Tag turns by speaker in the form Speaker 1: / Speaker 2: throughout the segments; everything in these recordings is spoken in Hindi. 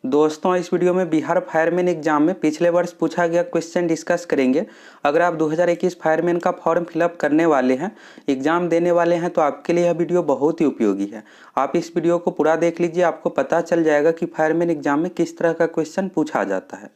Speaker 1: दोस्तों, इस वीडियो में बिहार फायरमैन एग्जाम में पिछले वर्ष पूछा गया क्वेश्चन डिस्कस करेंगे। अगर आप 2021 फायरमैन का फॉर्म फिलअप करने वाले हैं, एग्जाम देने वाले हैं, तो आपके लिए यह वीडियो बहुत ही उपयोगी है। आप इस वीडियो को पूरा देख लीजिए, आपको पता चल जाएगा कि फायरमैन एग्जाम में किस तरह का क्वेश्चन पूछा जाता है।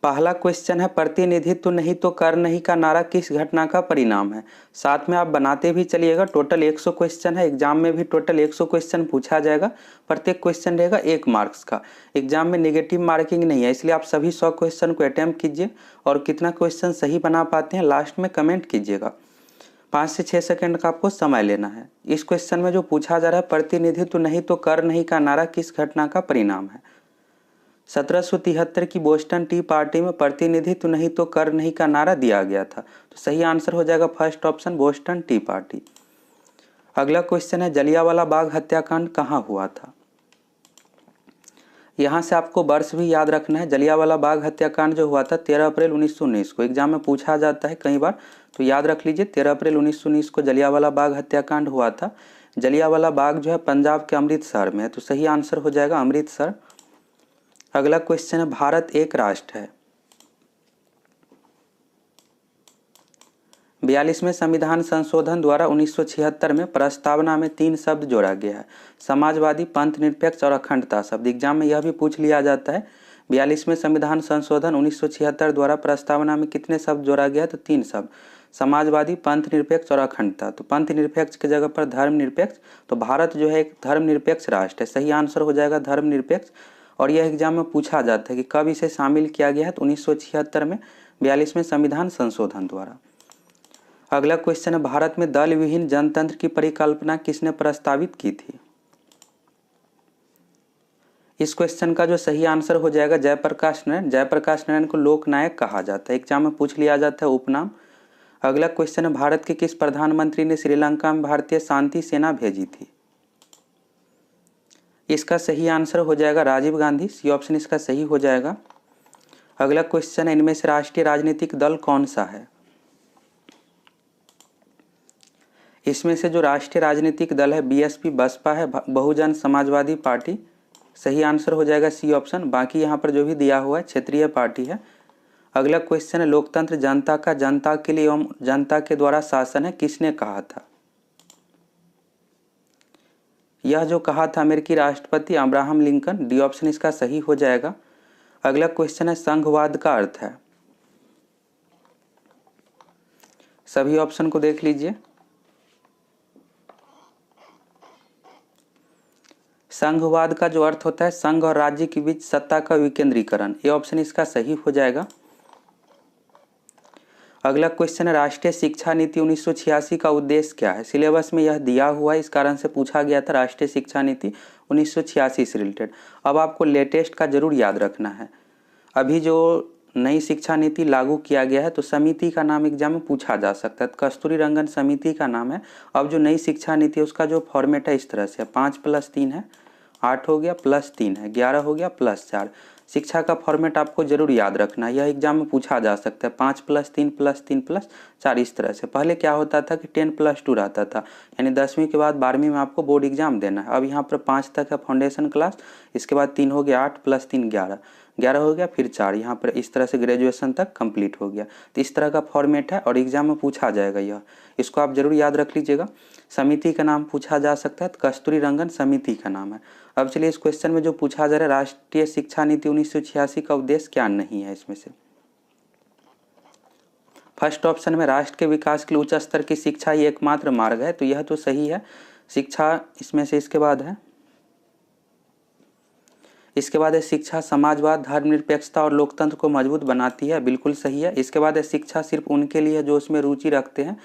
Speaker 1: पहला क्वेश्चन है, प्रतिनिधित्व नहीं तो कर नहीं का नारा किस घटना का परिणाम है। साथ में आप बनाते भी चलिएगा। टोटल 100 क्वेश्चन है। एग्जाम में भी टोटल 100 क्वेश्चन पूछा जाएगा। प्रत्येक क्वेश्चन रहेगा 1 मार्क्स का। एग्जाम में नेगेटिव मार्किंग नहीं है, इसलिए आप सभी 100 क्वेश्चन को अटेम्प्ट कीजिए और कितना क्वेश्चन सही बना पाते हैं लास्ट में कमेंट कीजिएगा। 5 से 6 सेकंड का आपको समय लेना है। इस क्वेश्चन में जो पूछा जा रहा है, प्रतिनिधित्व नहीं तो कर नहीं का नारा किस घटना का परिणाम है। 1773 की बोस्टन टी पार्टी में प्रतिनिधित्व नहीं तो कर नहीं का नारा दिया गया था। तो सही आंसर हो जाएगा first option, Boston T party. अगला क्वेश्चन है, जलियांवाला बाग हत्याकांड कहाँ हुआ था। यहाँ से आपको वर्ष भी याद रखना है। जलियांवाला बाग हत्याकांड जो हुआ था 13 अप्रैल 1919 को। एग्जाम में पूछा जाता है कई बार, तो याद रख लीजिए 13 अप्रैल 1919 को जलियांवाला बाग हत्याकांड हुआ था। जलियांवाला बाग जो है पंजाब के अमृतसर में है, तो सही आंसर हो जाएगा अमृतसर। अगला क्वेश्चन है, भारत एक राष्ट्र है। 42वें संविधान संशोधन द्वारा 1976 में प्रस्तावना में 3 शब्द जोड़ा गया है, समाजवादी, पंथ निरपेक्ष और अखंडता शब्द। एग्जाम में यह भी पूछ लिया जाता है। 42वें संविधान संशोधन 1976 द्वारा प्रस्तावना में कितने शब्द जोड़ा गया है, तो 3 शब्द, समाजवादी, पंथ निरपेक्ष और अखंडता। तो पंथ निरपेक्ष की जगह पर धर्मनिरपेक्ष। तो भारत जो है एक धर्मनिरपेक्ष राष्ट्र है। सही आंसर हो जाएगा धर्मनिरपेक्ष। और यह एग्जाम में पूछा जाता है कि कब इसे शामिल किया गया है, तो 1976 में 42वें संविधान संशोधन द्वारा। अगला क्वेश्चन है, भारत में दल विहीन जनतंत्र की परिकल्पना किसने प्रस्तावित की थी। इस क्वेश्चन का जो सही आंसर हो जाएगा जयप्रकाश नारायण। जयप्रकाश नारायण को लोकनायक कहा जाता है। एग्जाम में पूछ लिया जाता है उपनाम। अगला क्वेश्चन है, भारत के किस प्रधानमंत्री ने श्रीलंका में भारतीय शांति सेना भेजी थी। इसका सही आंसर हो जाएगा राजीव गांधी। सी ऑप्शन इसका सही हो जाएगा। अगला क्वेश्चन है, इनमें से राष्ट्रीय राजनीतिक दल कौन सा है। इसमें से जो राष्ट्रीय राजनीतिक दल है बीएसपी बसपा है, बहुजन समाजवादी पार्टी। सही आंसर हो जाएगा सी ऑप्शन। बाकी यहाँ पर जो भी दिया हुआ है क्षेत्रीय पार्टी है। अगला क्वेश्चन है, लोकतंत्र जनता का, जनता के लिए एवं जनता के द्वारा शासन है, किसने कहा था। यह जो कहा था अमेरिकी राष्ट्रपति अब्राहम लिंकन। डी ऑप्शन इसका सही हो जाएगा। अगला क्वेश्चन है, संघवाद का अर्थ है। सभी ऑप्शन को देख लीजिए। संघवाद का जो अर्थ होता है, संघ और राज्य के बीच सत्ता का विकेंद्रीकरण। ये ऑप्शन इसका सही हो जाएगा। अगला क्वेश्चन है, राष्ट्रीय शिक्षा नीति 1986 का उद्देश्य क्या है। सिलेबस में यह दिया हुआ है, इस कारण से पूछा गया था राष्ट्रीय शिक्षा नीति 1986 से रिलेटेड। अब आपको लेटेस्ट का जरूर याद रखना है। अभी जो नई शिक्षा नीति लागू किया गया है, तो समिति का नाम एग्जाम में पूछा जा सकता है। कस्तूरी रंगन समिति का नाम है। अब जो नई शिक्षा नीति है उसका जो फॉर्मेट है इस तरह से, 5 + 3 है, 8 हो गया +3 है, 11 हो गया +4। शिक्षा का फॉर्मेट आपको जरूर याद रखना है, यह एग्जाम में पूछा जा सकता है। 5 + 3 + 3 + 4 इस तरह से। पहले क्या होता था कि 10 + 2 रहता था, यानी 10वीं के बाद 12वीं में आपको बोर्ड एग्जाम देना है। अब यहाँ पर 5 तक है फाउंडेशन क्लास, इसके बाद 3 हो गया 8 + 3 11, 11 हो गया फिर 4, यहाँ पर इस तरह से ग्रेजुएशन तक कंप्लीट हो गया। तो इस तरह का फॉर्मेट है और एग्जाम में पूछा जाएगा यह, इसको आप जरूर याद रख लीजिएगा। समिति का नाम पूछा जा सकता है, तो कस्तूरी रंगन समिति का नाम है। अब चलिए इस क्वेश्चन में जो पूछा जा रहा है, राष्ट्रीय शिक्षा नीति 1986 का उद्देश्य क्या नहीं है। इसमें से फर्स्ट ऑप्शन में, राष्ट्र के विकास के लिए उच्च स्तर की शिक्षा ही एकमात्र मार्ग है, तो यह तो सही है। शिक्षा इसमें से इसके बाद है, इसके बाद है शिक्षा समाजवाद, धर्मनिरपेक्षता और लोकतंत्र को मजबूत बनाती है, बिल्कुल सही है। इसके बाद है शिक्षा सिर्फ उनके लिए जो उसमें रुचि रखते हैं।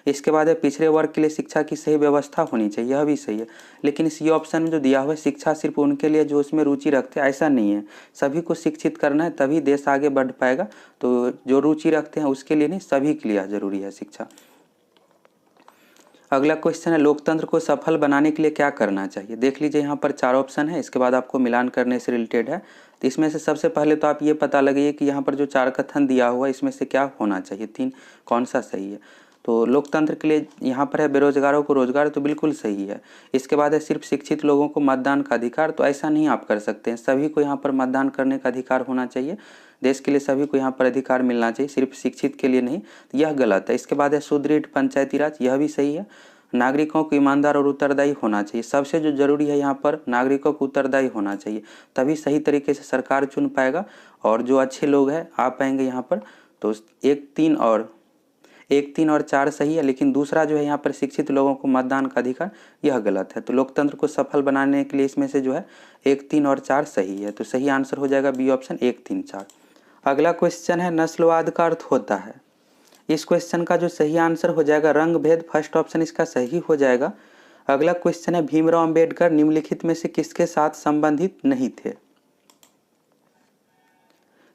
Speaker 1: इसके बाद है पिछड़े वर्ग के लिए शिक्षा की सही व्यवस्था होनी चाहिए, यह भी सही है। लेकिन इस ऑप्शन में जो दिया हुआ है, शिक्षा सिर्फ उनके लिए जो उसमें रुचि रखते हैं, ऐसा नहीं है। सभी को शिक्षित करना है, तभी देश आगे बढ़ पाएगा। तो जो रुचि रखते हैं उसके लिए नहीं, सभी के लिए जरूरी है शिक्षा। अगला क्वेश्चन है, लोकतंत्र को सफल बनाने के लिए क्या करना चाहिए। देख लीजिए यहाँ पर 4 ऑप्शन है, इसके बाद आपको मिलान करने से रिलेटेड है। तो इसमें से सबसे पहले तो आप ये पता लगाइए कि यहाँ पर जो 4 कथन दिया हुआ है इसमें से क्या होना चाहिए, 3 कौन सा सही है। तो लोकतंत्र के लिए यहाँ पर है बेरोजगारों को रोजगार, तो बिल्कुल सही है। इसके बाद है सिर्फ शिक्षित लोगों को मतदान का अधिकार, तो ऐसा नहीं आप कर सकते हैं, सभी को यहाँ पर मतदान करने का अधिकार होना चाहिए। देश के लिए सभी को यहाँ पर अधिकार मिलना चाहिए, सिर्फ शिक्षित के लिए नहीं, यह गलत है। इसके बाद है सुदृढ़ पंचायती राज, यह भी सही है। नागरिकों को ईमानदार और उत्तरदायी होना चाहिए, सबसे जो जरूरी है यहाँ पर नागरिकों को उत्तरदायी होना चाहिए, तभी सही तरीके से सरकार चुन पाएगा और जो अच्छे लोग हैं आ पाएंगे यहाँ पर। तो 1, 3 और 4 सही है, लेकिन दूसरा जो है यहाँ पर शिक्षित लोगों को मतदान का अधिकार, यह गलत है। तो लोकतंत्र को सफल बनाने के लिए इसमें से जो है 1, 3 और 4 सही है, तो सही आंसर हो जाएगा बी ऑप्शन 1, 3, 4। अगला क्वेश्चन है नस्लवाद का अर्थ होता है। इस क्वेश्चन का जो सही आंसर हो जाएगा रंग भेद, फर्स्ट ऑप्शन इसका सही हो जाएगा। अगला क्वेश्चन है भीमराव अंबेडकर निम्नलिखित में से किसके साथ संबंधित नहीं थे?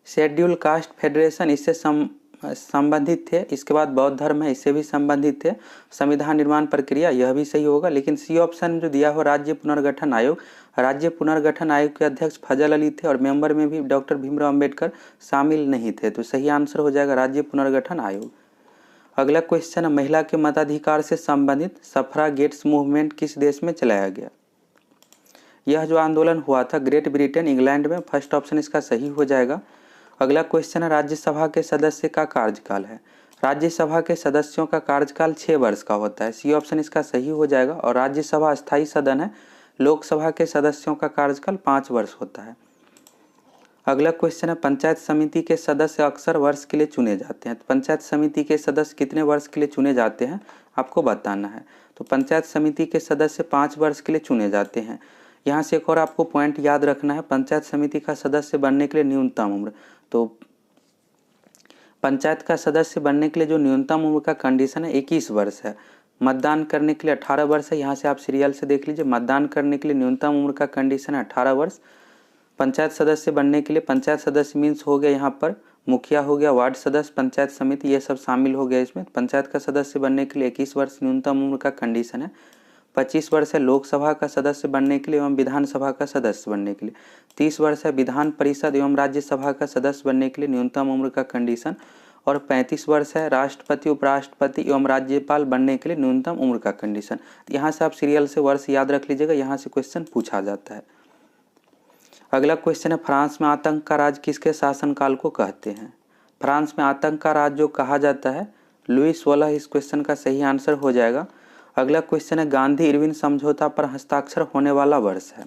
Speaker 1: शेड्यूल कास्ट फेडरेशन, इससे संबंधित थे। इसके बाद बौद्ध धर्म है, इससे भी संबंधित थे। संविधान निर्माण प्रक्रिया, यह भी सही होगा, लेकिन सी ऑप्शन जो दिया हो राज्य पुनर्गठन आयोग, राज्य पुनर्गठन आयोग के अध्यक्ष फजल अली थे और मेंबर में भी डॉक्टर भीमराव अंबेडकर शामिल नहीं थे, तो सही आंसर हो जाएगा राज्य पुनर्गठन आयोग। अगला क्वेश्चन है महिला के मताधिकार से संबंधित सफ्रागेट्स मूवमेंट किस देश में चलाया गया? यह जो आंदोलन हुआ था ग्रेट ब्रिटेन, इंग्लैंड में, फर्स्ट ऑप्शन इसका सही हो जाएगा। अगला क्वेश्चन है राज्यसभा के सदस्य का कार्यकाल है। राज्यसभा के सदस्यों का कार्यकाल 6 वर्ष का होता है, सी ऑप्शन इसका सही हो जाएगा। और राज्यसभा स्थायी सदन है, लोकसभा के सदस्यों का कार्यकाल 5 वर्ष होता है। अगला क्वेश्चन है पंचायत समिति के सदस्य अक्सर वर्ष के लिए चुने जाते हैं। पंचायत समिति के सदस्य कितने वर्ष के लिए चुने जाते हैं आपको बताना है। तो पंचायत समिति के सदस्य 5 वर्ष के लिए चुने जाते हैं। यहाँ से एक और आपको पॉइंट याद रखना है, पंचायत समिति का सदस्य बनने के लिए न्यूनतम उम्र, तो पंचायत का सदस्य बनने के लिए जो न्यूनतम उम्र का कंडीशन है 21 वर्ष है। मतदान करने के लिए 18 वर्ष है, यहाँ से आप सीरियल से देख लीजिए, मतदान करने के लिए न्यूनतम उम्र का कंडीशन है 18 वर्ष। पंचायत सदस्य बनने के लिए, पंचायत सदस्य मीन्स हो गया यहाँ पर मुखिया हो गया, वार्ड सदस्य, पंचायत समिति, ये सब शामिल हो गया इसमें। पंचायत का सदस्य बनने के लिए 21 वर्ष न्यूनतम उम्र का कंडीशन है। 25 वर्ष है लोकसभा का सदस्य बनने के लिए एवं विधानसभा का सदस्य बनने के लिए। 30 वर्ष है विधान परिषद एवं राज्यसभा का सदस्य बनने के लिए न्यूनतम उम्र का कंडीशन। और 35 वर्ष है राष्ट्रपति, उपराष्ट्रपति एवं राज्यपाल बनने के लिए न्यूनतम उम्र का कंडीशन। यहाँ से आप सीरियल से वर्ष याद रख लीजिएगा, यहाँ से क्वेश्चन पूछा जाता है। अगला क्वेश्चन है फ्रांस में आतंक का राज किसके शासनकाल को कहते हैं? फ्रांस में आतंक का राज जो कहा जाता है लुई 16 इस क्वेश्चन का सही आंसर हो जाएगा। अगला क्वेश्चन है गांधी इरविन समझौता पर हस्ताक्षर होने वाला वर्ष है।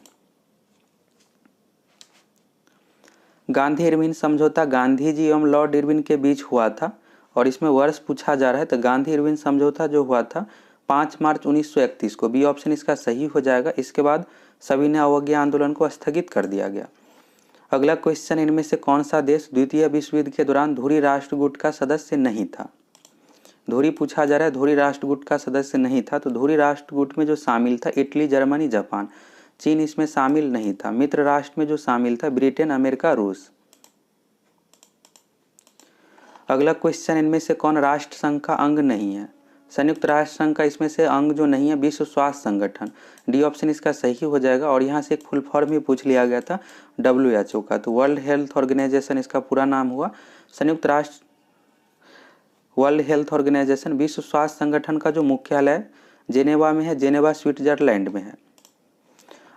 Speaker 1: गांधी इरविन समझौता गांधी जी एवं लॉर्ड इरविन के बीच हुआ था और इसमें वर्ष पूछा जा रहा है। तो गांधी इरविन समझौता जो हुआ था 5 मार्च 1931 को, बी ऑप्शन इसका सही हो जाएगा। इसके बाद सविनय अवज्ञा आंदोलन को स्थगित कर दिया गया। अगला क्वेश्चन इनमें से कौन सा देश द्वितीय विश्व युद्ध के दौरान धुरी राष्ट्रगुट का सदस्य नहीं था? धुरी पूछा जा रहा है, धुरी राष्ट्रगुट का सदस्य नहीं था। तो धुरी राष्ट्रगुट में जो शामिल था इटली, जर्मनी, जापान, चीन इसमें शामिल नहीं था। मित्र राष्ट्र में जो शामिल था ब्रिटेन, अमेरिका, रूस। अगला क्वेश्चन इनमें से कौन राष्ट्र संघ का अंग नहीं है? संयुक्त राष्ट्र संघ का इसमें से अंग जो नहीं है विश्व स्वास्थ्य संगठन, डी ऑप्शन इसका सही हो जाएगा। और यहाँ से एक फुल फॉर्म भी पूछ लिया गया था WHO का, तो वर्ल्ड हेल्थ ऑर्गेनाइजेशन इसका पूरा नाम हुआ। संयुक्त राष्ट्र वर्ल्ड हेल्थ ऑर्गेनाइजेशन, विश्व स्वास्थ्य संगठन का जो मुख्यालय जेनेवा में है, जेनेवा स्विट्जरलैंड में है।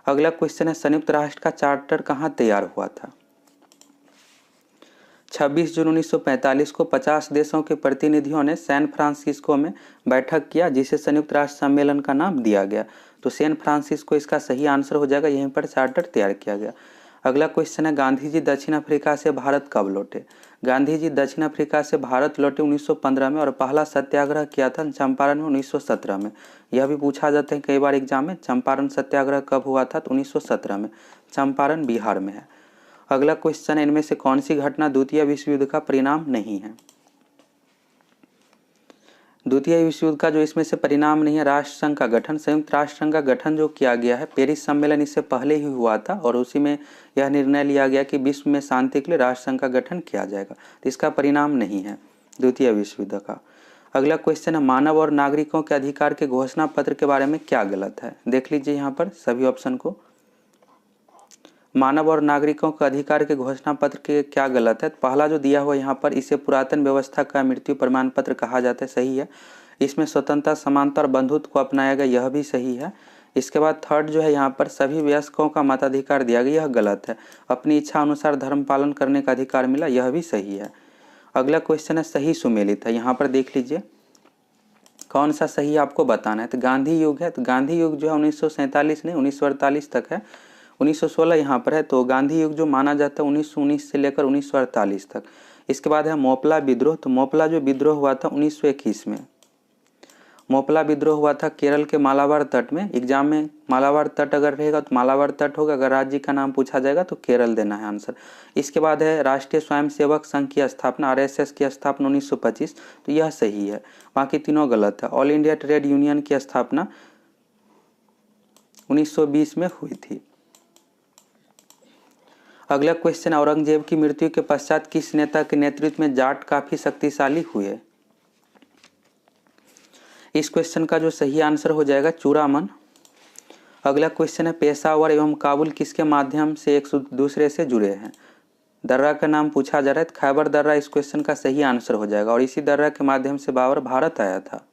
Speaker 1: अगला क्वेश्चन है संयुक्त राष्ट्र का चार्टर कहाँ तैयार हुआ था? 26 जून 1945 को 50 देशों के प्रतिनिधियों ने सैन फ्रांसिस्को में बैठक किया, जिसे संयुक्त राष्ट्र सम्मेलन का नाम दिया गया। तो सैन फ्रांसिस्को इसका सही आंसर हो जाएगा, यहीं पर चार्टर तैयार किया गया। अगला क्वेश्चन है गांधी जी दक्षिण अफ्रीका से भारत कब लौटे? गांधी जी दक्षिण अफ्रीका से भारत लौटे 1915 में और पहला सत्याग्रह किया था चंपारण में 1917 में। यह भी पूछा जाता है कई बार एग्जाम में, चंपारण सत्याग्रह कब हुआ था? तो 1917 में, चंपारण बिहार में है। अगला क्वेश्चन है इनमें से कौन सी घटना द्वितीय विश्व युद्ध का परिणाम नहीं है? द्वितीय विश्व युद्ध का जो इसमें से परिणाम नहीं है राष्ट्र संघ का गठन। संयुक्त राष्ट्र संघ का गठन जो किया गया है, पेरिस सम्मेलन इससे पहले ही हुआ था और उसी में यह निर्णय लिया गया कि विश्व में शांति के लिए राष्ट्र संघ का गठन किया जाएगा। तो इसका परिणाम नहीं है द्वितीय विश्व युद्ध का। अगला क्वेश्चन है मानव और नागरिकों के अधिकार के घोषणा पत्र के बारे में क्या गलत है? देख लीजिए यहाँ पर सभी ऑप्शन को। मानव और नागरिकों के अधिकार के घोषणा पत्र के क्या गलत है? पहला जो दिया हुआ यहाँ पर, इसे पुरातन व्यवस्था का मृत्यु प्रमाण पत्र कहा जाता है, सही है। इसमें स्वतंत्रता, समानता और बंधुत्व को अपनाया गया, यह भी सही है। इसके बाद थर्ड जो है यहाँ पर सभी वयस्कों का मताधिकार दिया गया, यह गलत है। अपनी इच्छा अनुसार धर्म पालन करने का अधिकार मिला, यह भी सही है। अगला क्वेश्चन है सही सुमेलित है। यहाँ पर देख लीजिए कौन सा सही आपको बताना है। तो गांधी युग है, तो गांधी युग जो है 1947 नहीं 1948 तक है, 1916 यहाँ पर है। तो गांधी युग जो माना जाता है 1919 से लेकर 1948 तक। इसके बाद है मोपला विद्रोह। तो मोपला जो विद्रोह हुआ था 1921 में। मोपला विद्रोह हुआ था केरल के मालाबार तट में। एग्जाम में मालाबार तट अगर रहेगा तो मालाबार तट होगा, अगर राज्य का नाम पूछा जाएगा तो केरल देना है आंसर। इसके बाद है राष्ट्रीय स्वयंसेवक संघ की स्थापना, आरएसएस की स्थापना 1925, तो यह सही है। बाकी तीनों गलत है। ऑल इंडिया ट्रेड यूनियन की स्थापना 1920 में हुई थी। अगला क्वेश्चन, औरंगजेब की मृत्यु के पश्चात किस नेता के नेतृत्व में जाट काफी शक्तिशाली हुए। इस क्वेश्चन का जो सही आंसर हो जाएगा चूड़ामन। अगला क्वेश्चन है पेशावर एवं काबुल किसके माध्यम से एक दूसरे से जुड़े हैं। दर्रा का नाम पूछा जा रहा है, तो खैबर दर्रा इस क्वेश्चन का सही आंसर हो जाएगा, और इसी दर्रा के माध्यम से बाबर भारत आया था।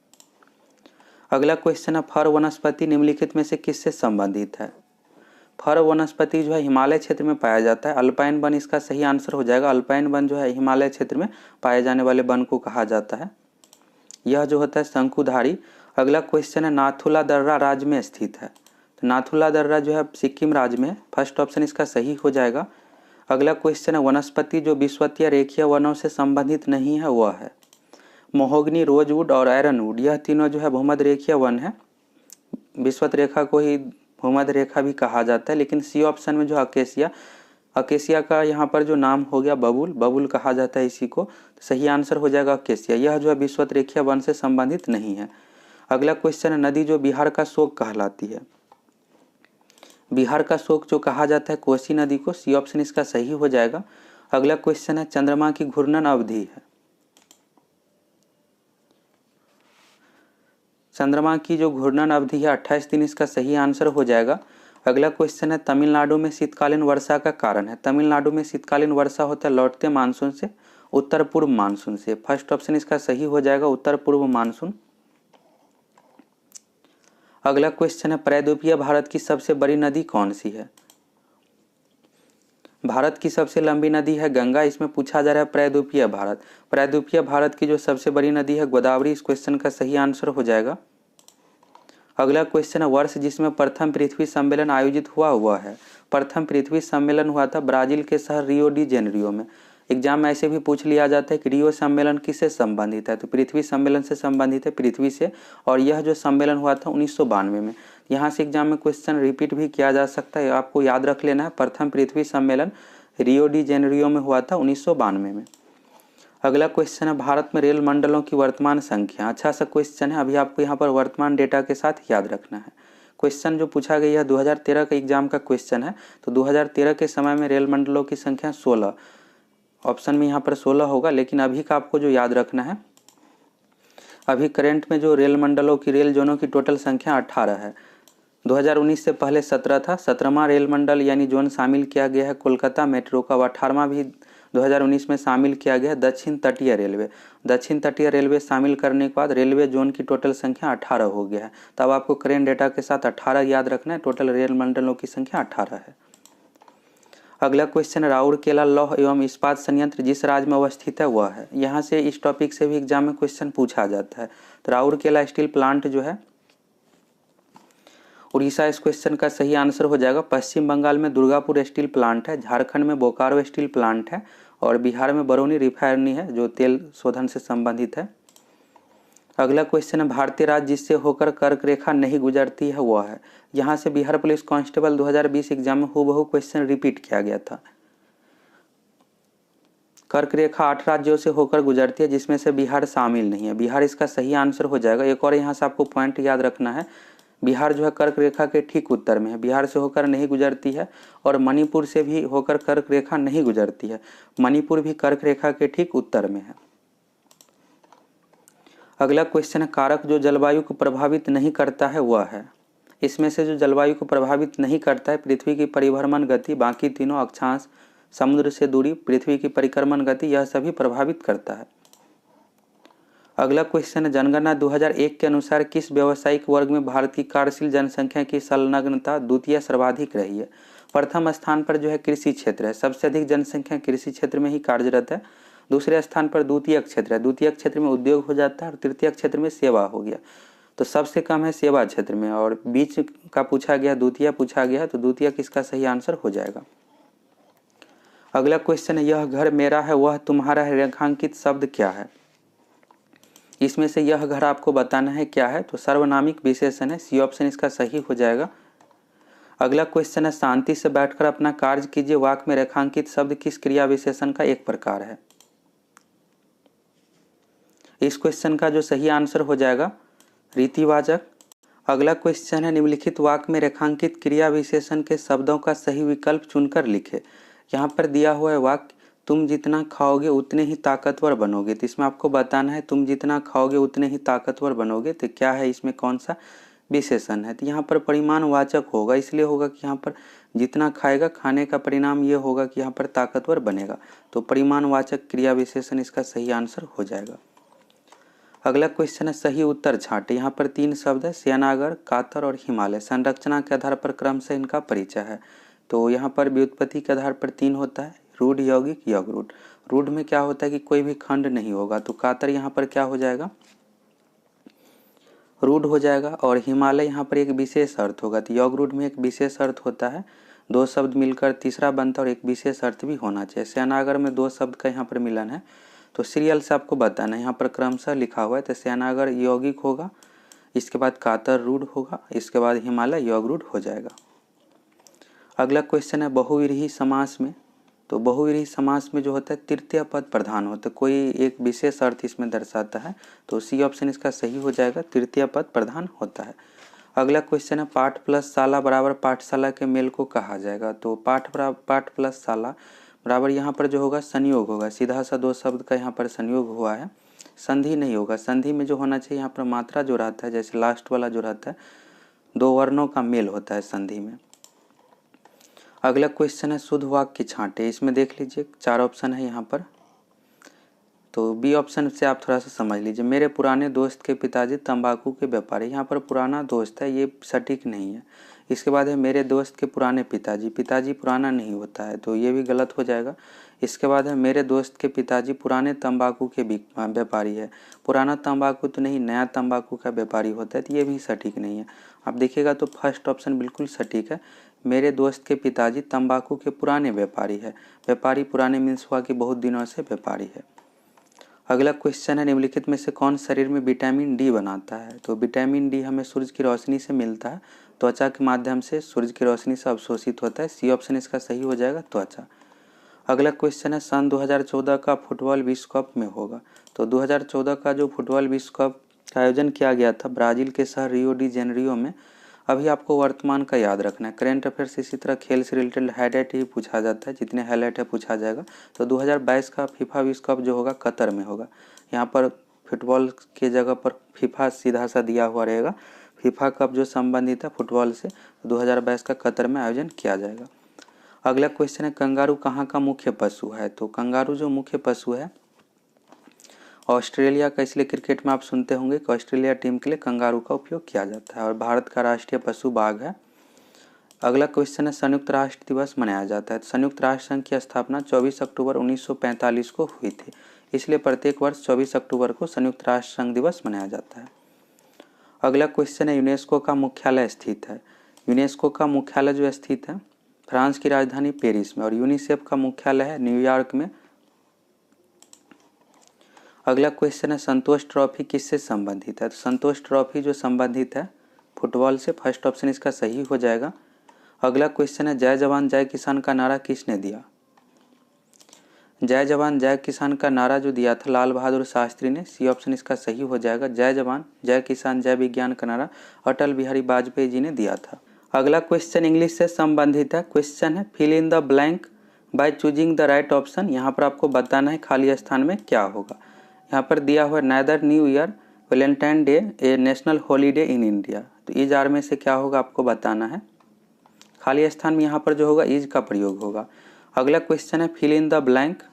Speaker 1: अगला क्वेश्चन है फर वनस्पति निम्नलिखित में से किससे संबंधित है। फर वनस्पति जो है हिमालय क्षेत्र में पाया जाता है। अल्पाइन वन इसका सही आंसर हो जाएगा। अल्पाइन वन जो है हिमालय क्षेत्र में पाए जाने वाले वन को कहा जाता है। यह जो होता है शंकुधारी। अगला क्वेश्चन है नाथुला दर्रा राज्य में स्थित है। तो नाथुला दर्रा जो है सिक्किम राज्य में, फर्स्ट ऑप्शन इसका सही हो जाएगा। अगला क्वेश्चन है वनस्पति जो विषुवतीय रेखीय वनों से संबंधित नहीं है वह है मोहोगनी, रोजवुड और आयरनवुड। यह तीनों जो है भूमध्य रेखीय वन है। विषुवत रेखा को ही भूमध्य रेखा भी कहा जाता है, लेकिन सी ऑप्शन में जो अकेसिया, अकेसिया का यहाँ पर जो नाम हो गया बबुल, बबुल कहा जाता है इसी को, तो सही आंसर हो जाएगा अकेसिया। यह जो है विषुवत रेखीय वन से संबंधित नहीं है। अगला क्वेश्चन है नदी जो बिहार का शोक कहलाती है। बिहार का शोक जो कहा जाता है कोसी नदी को, सी ऑप्शन इसका सही हो जाएगा। अगला क्वेश्चन है चंद्रमा की घूर्णन अवधि है। चंद्रमा की जो घूर्णन अवधि है 28 दिन, इसका सही आंसर हो जाएगा। अगला क्वेश्चन है तमिलनाडु में शीतकालीन वर्षा का कारण है। तमिलनाडु में शीतकालीन वर्षा होता है लौटते मानसून से, उत्तर पूर्व मानसून से। फर्स्ट ऑप्शन इसका सही हो जाएगा उत्तर पूर्व मानसून। अगला क्वेश्चन है प्रायद्वीपीय भारत की सबसे बड़ी नदी कौन सी है। भारत की सबसे लंबी नदी है गंगा। इसमें पूछा जा रहा है प्रायद्वीपीय भारत। प्रायद्वीपीय भारत की जो सबसे बड़ी नदी है गोदावरी। इस क्वेश्चन का सही आंसर हो जाएगा। अगला क्वेश्चन है वर्ष जिसमें प्रथम पृथ्वी सम्मेलन आयोजित हुआ है। प्रथम पृथ्वी सम्मेलन हुआ था ब्राजील के शहर रियो डी जेनेरियो में। एग्जाम में ऐसे भी पूछ लिया जाता है कि रियो सम्मेलन किससे संबंधित है, तो पृथ्वी सम्मेलन से संबंधित है, पृथ्वी से। और यह जो सम्मेलन हुआ था 1992 में। यहाँ से एग्जाम में क्वेश्चन रिपीट भी किया जा सकता है, आपको याद रख लेना है। प्रथम पृथ्वी सम्मेलन रियो डी जेनेरियो में हुआ था 1992 में। अगला क्वेश्चन है भारत में रेल मंडलों की वर्तमान संख्या। अच्छा सा क्वेश्चन है, अभी आपको यहाँ पर वर्तमान डेटा के साथ याद रखना है। क्वेश्चन जो पूछा गया है 2013 का एग्जाम का क्वेश्चन है। तो 2013 के समय में रेल मंडलों की संख्या 16, ऑप्शन में यहाँ पर 16 होगा, लेकिन अभी का आपको जो याद रखना है, अभी करंट में जो रेल मंडलों की, रेल जोनों की टोटल संख्या 18 है। 2019 से पहले 17 था। 17वां रेल मंडल यानी जोन शामिल किया गया है कोलकाता मेट्रो का। 18वां भी 2019 में शामिल किया गया दक्षिण तटीय रेलवे। दक्षिण तटीय रेलवे शामिल करने के बाद रेलवे जोन की टोटल संख्या 18 हो गया है। तब आपको करेंट डेटा के साथ 18 याद रखना है। टोटल रेल मंडलों की संख्या 18 है। अगला क्वेश्चन राउरकेला लौह एवं इस्पात संयंत्र जिस राज्य में अवस्थित है वह है। यहाँ से इस टॉपिक से भी एग्जाम में क्वेश्चन पूछा जाता है। तो राउरकेला स्टील प्लांट जो है उड़ीसा, इस क्वेश्चन का सही आंसर हो जाएगा। पश्चिम बंगाल में दुर्गापुर स्टील प्लांट है, झारखंड में बोकारो स्टील प्लांट है, और बिहार में बरौनी रिफाइनरी है जो तेल शोधन से संबंधित है। अगला क्वेश्चन है भारतीय राज्य जिससे होकर कर्क रेखा नहीं गुजरती है वह है। यहाँ से बिहार पुलिस कांस्टेबल 2020 एग्जाम में हूबहू क्वेश्चन रिपीट किया गया था। कर्क रेखा 8 राज्यों से होकर गुजरती है जिसमें से बिहार शामिल नहीं है। बिहार इसका सही आंसर हो जाएगा। एक और यहाँ से आपको पॉइंट याद रखना है, बिहार जो है कर्क रेखा के ठीक उत्तर में है, बिहार से होकर नहीं गुजरती है, और मणिपुर से भी होकर कर्क रेखा नहीं गुजरती है, मणिपुर भी कर्क रेखा के ठीक उत्तर में है। अगला क्वेश्चन है कारक जो जलवायु को प्रभावित नहीं करता है वह है। इसमें से जो जलवायु को प्रभावित नहीं करता है पृथ्वी की परिभ्रमण गति, बाकी तीनों अक्षांश, समुद्र से दूरी, पृथ्वी की परिक्रमण गति, यह सभी प्रभावित करता है। अगला क्वेश्चन है, जनगणना 2001 के अनुसार किस व्यावसायिक वर्ग में भारत की कार्यशील जनसंख्या की संलग्नता द्वितीय सर्वाधिक रही है? प्रथम स्थान पर जो है कृषि क्षेत्र है, सबसे अधिक जनसंख्या कृषि क्षेत्र में ही कार्यरत है। दूसरे स्थान पर द्वितीय क्षेत्र है, द्वितीय क्षेत्र में उद्योग हो जाता है, और तृतीय क्षेत्र में सेवा हो गया। तो सबसे कम है सेवा क्षेत्र में, और बीच का पूछा गया, द्वितीय पूछा गया, तो द्वितीय किसका सही आंसर हो जाएगा। अगला क्वेश्चन है, यह घर मेरा है वह तुम्हारा है, रेखांकित शब्द क्या है? इसमें से यह घर आपको बताना है क्या है, तो सर्वनामिक विशेषण है, सी ऑप्शन इसका सही हो जाएगा। अगला क्वेश्चन है, शांति से बैठकर अपना कार्य कीजिए, वाक्य में रेखांकित शब्द किस क्रिया विशेषण का एक प्रकार है? इस क्वेश्चन का जो सही आंसर हो जाएगा रीतिवाचक। अगला क्वेश्चन है, निम्नलिखित वाक्य में रेखांकित क्रिया विशेषण के शब्दों का सही विकल्प चुनकर लिखे। यहाँ पर दिया हुआ है वाक्य, तुम जितना खाओगे उतने ही ताकतवर बनोगे। तो इसमें आपको बताना है तुम जितना खाओगे उतने ही ताकतवर बनोगे, तो क्या है इसमें कौन सा विशेषण है? तो यहाँ पर परिमाणवाचक होगा, इसलिए होगा कि यहाँ पर जितना खाएगा खाने का परिणाम ये होगा कि यहाँ पर ताकतवर बनेगा। तो परिमाणवाचक क्रिया विशेषण इसका सही आंसर हो जाएगा। अगला क्वेश्चन है, सही उत्तर छांटे। यहाँ पर 3 शब्द है, सेनागर, कातर और हिमालय। संरचना के आधार पर क्रमशः इनका परिचय है। तो यहाँ पर व्युत्पत्ति के आधार पर 3 होता है, रूढ़, यौगिक, यौगरूढ़। रूढ़ में क्या होता है कि कोई भी खंड नहीं होगा, तो कातर यहाँ पर क्या हो जाएगा, रूढ़ हो जाएगा। और हिमालय यहाँ पर एक विशेष अर्थ होगा, तो यौगरूढ़ में एक विशेष अर्थ होता है, 2 शब्द मिलकर तीसरा बनता है, और एक विशेष अर्थ भी होना चाहिए। सेनागर में 2 शब्द का यहाँ पर मिलन है, तो सीरियल से आपको बताना है, यहाँ पर क्रमशः लिखा हुआ है। तो सेनागर यौगिक होगा, इसके बाद कातर रूढ़ होगा, इसके बाद हिमालय यौगरूढ़ हो जाएगा। अगला क्वेश्चन है, बहुव्रीहि समास में। तो बहुव्रीहि समास में जो होता है तृतीय पद प्रधान होता है, कोई एक विशेष अर्थ इसमें दर्शाता है, तो सी ऑप्शन इसका सही हो जाएगा, तृतीय पद प्रधान होता है। अगला क्वेश्चन है, पाठ प्लस शाला बराबर पाठशाला के मेल को कहा जाएगा। तो पाठ प्लस शाला बराबर यहाँ पर जो होगा संयोग होगा, सीधा सा 2 शब्द का यहाँ पर संयोग हुआ है, संधि नहीं होगा। संधि में जो होना चाहिए यहाँ पर मात्रा जो रहता है, जैसे लास्ट वाला जो रहता है 2 वर्णों का मेल होता है संधि में। अगला क्वेश्चन है, शुद्ध वाक्य छांटे। इसमें देख लीजिए 4 ऑप्शन है यहाँ पर, तो बी ऑप्शन से आप थोड़ा सा समझ लीजिए। मेरे पुराने दोस्त के पिताजी तंबाकू के व्यापारी, यहाँ पर पुराना दोस्त है, ये सटीक नहीं है। इसके बाद है मेरे दोस्त के पुराने पिताजी, पिताजी पुराना नहीं होता है, तो ये भी गलत हो जाएगा। इसके बाद है मेरे दोस्त के पिताजी पुराने तंबाकू के व्यापारी है, पुराना तंबाकू तो नहीं, नया तंबाकू का व्यापारी होता है, तो ये भी सटीक नहीं है। आप देखिएगा तो फर्स्ट ऑप्शन बिल्कुल सटीक है, मेरे दोस्त के पिताजी तंबाकू के पुराने व्यापारी है। व्यापारी पुराने मीन्स हुआ कि बहुत दिनों से व्यापारी है। अगला क्वेश्चन है, निम्नलिखित में से कौन शरीर में विटामिन डी बनाता है? तो विटामिन डी हमें सूरज की रोशनी से मिलता है, त्वचा के माध्यम से सूरज की रोशनी से अवशोषित होता है, सी ऑप्शन इसका सही हो जाएगा, त्वचा। अगला क्वेश्चन है, सन 2014 का फुटबॉल विश्व कप में होगा। तो 2014 का जो फुटबॉल विश्व कप का आयोजन किया गया था ब्राजील के शहर रियो डी जेनेरियो में। अभी आपको वर्तमान का याद रखना है, करेंट अफेयर्स इसी तरह खेल से रिलेटेड हाईलाइट ही पूछा जाता है, जितने हाईलाइट है पूछा जाएगा। तो 2022 का फीफा विश्व कप जो होगा कतर में होगा। यहाँ पर फुटबॉल के जगह पर फीफा सीधा सा दिया हुआ रहेगा, फीफा कप जो संबंधित है फुटबॉल से 2022 का कतर में आयोजन किया जाएगा। अगला क्वेश्चन है, कंगारू कहाँ का मुख्य पशु है? तो कंगारू जो मुख्य पशु है ऑस्ट्रेलिया का, इसलिए क्रिकेट में आप सुनते होंगे कि ऑस्ट्रेलिया टीम के लिए कंगारू का उपयोग किया जाता है, और भारत का राष्ट्रीय पशु बाघ है। अगला क्वेश्चन है, संयुक्त राष्ट्र दिवस मनाया जाता है। संयुक्त राष्ट्र संघ की स्थापना 24 अक्टूबर 1945 को हुई थी, इसलिए प्रत्येक वर्ष 24 अक्टूबर को संयुक्त राष्ट्र संघ दिवस मनाया जाता है। अगला क्वेश्चन है, यूनेस्को का मुख्यालय स्थित है। यूनेस्को का मुख्यालय जो स्थित है फ्रांस की राजधानी पेरिस में, और यूनिसेफ का मुख्यालय है न्यूयॉर्क में। अगला क्वेश्चन है, संतोष ट्रॉफी किससे संबंधित है? तो संतोष ट्रॉफी जो संबंधित है फुटबॉल से, फर्स्ट ऑप्शन इसका सही हो जाएगा। अगला क्वेश्चन है, जय जवान जय किसान का नारा किसने दिया? जय जवान जय किसान का नारा जो दिया था लाल बहादुर शास्त्री ने, सी ऑप्शन इसका सही हो जाएगा। जय जवान जय किसान जय विज्ञान का नारा अटल बिहारी वाजपेयी जी ने दिया था। अगला क्वेश्चन इंग्लिश से संबंधित है। क्वेश्चन है, fill in the blank by choosing the right option. यहाँ पर आपको बताना है खाली स्थान में क्या होगा। यहाँ पर दिया हुआ neither new year Valentine day A national holiday in India, तो इज आर में से क्या होगा आपको बताना है। खाली स्थान में यहाँ पर जो होगा इज का प्रयोग होगा। अगला क्वेश्चन है, fill in the blank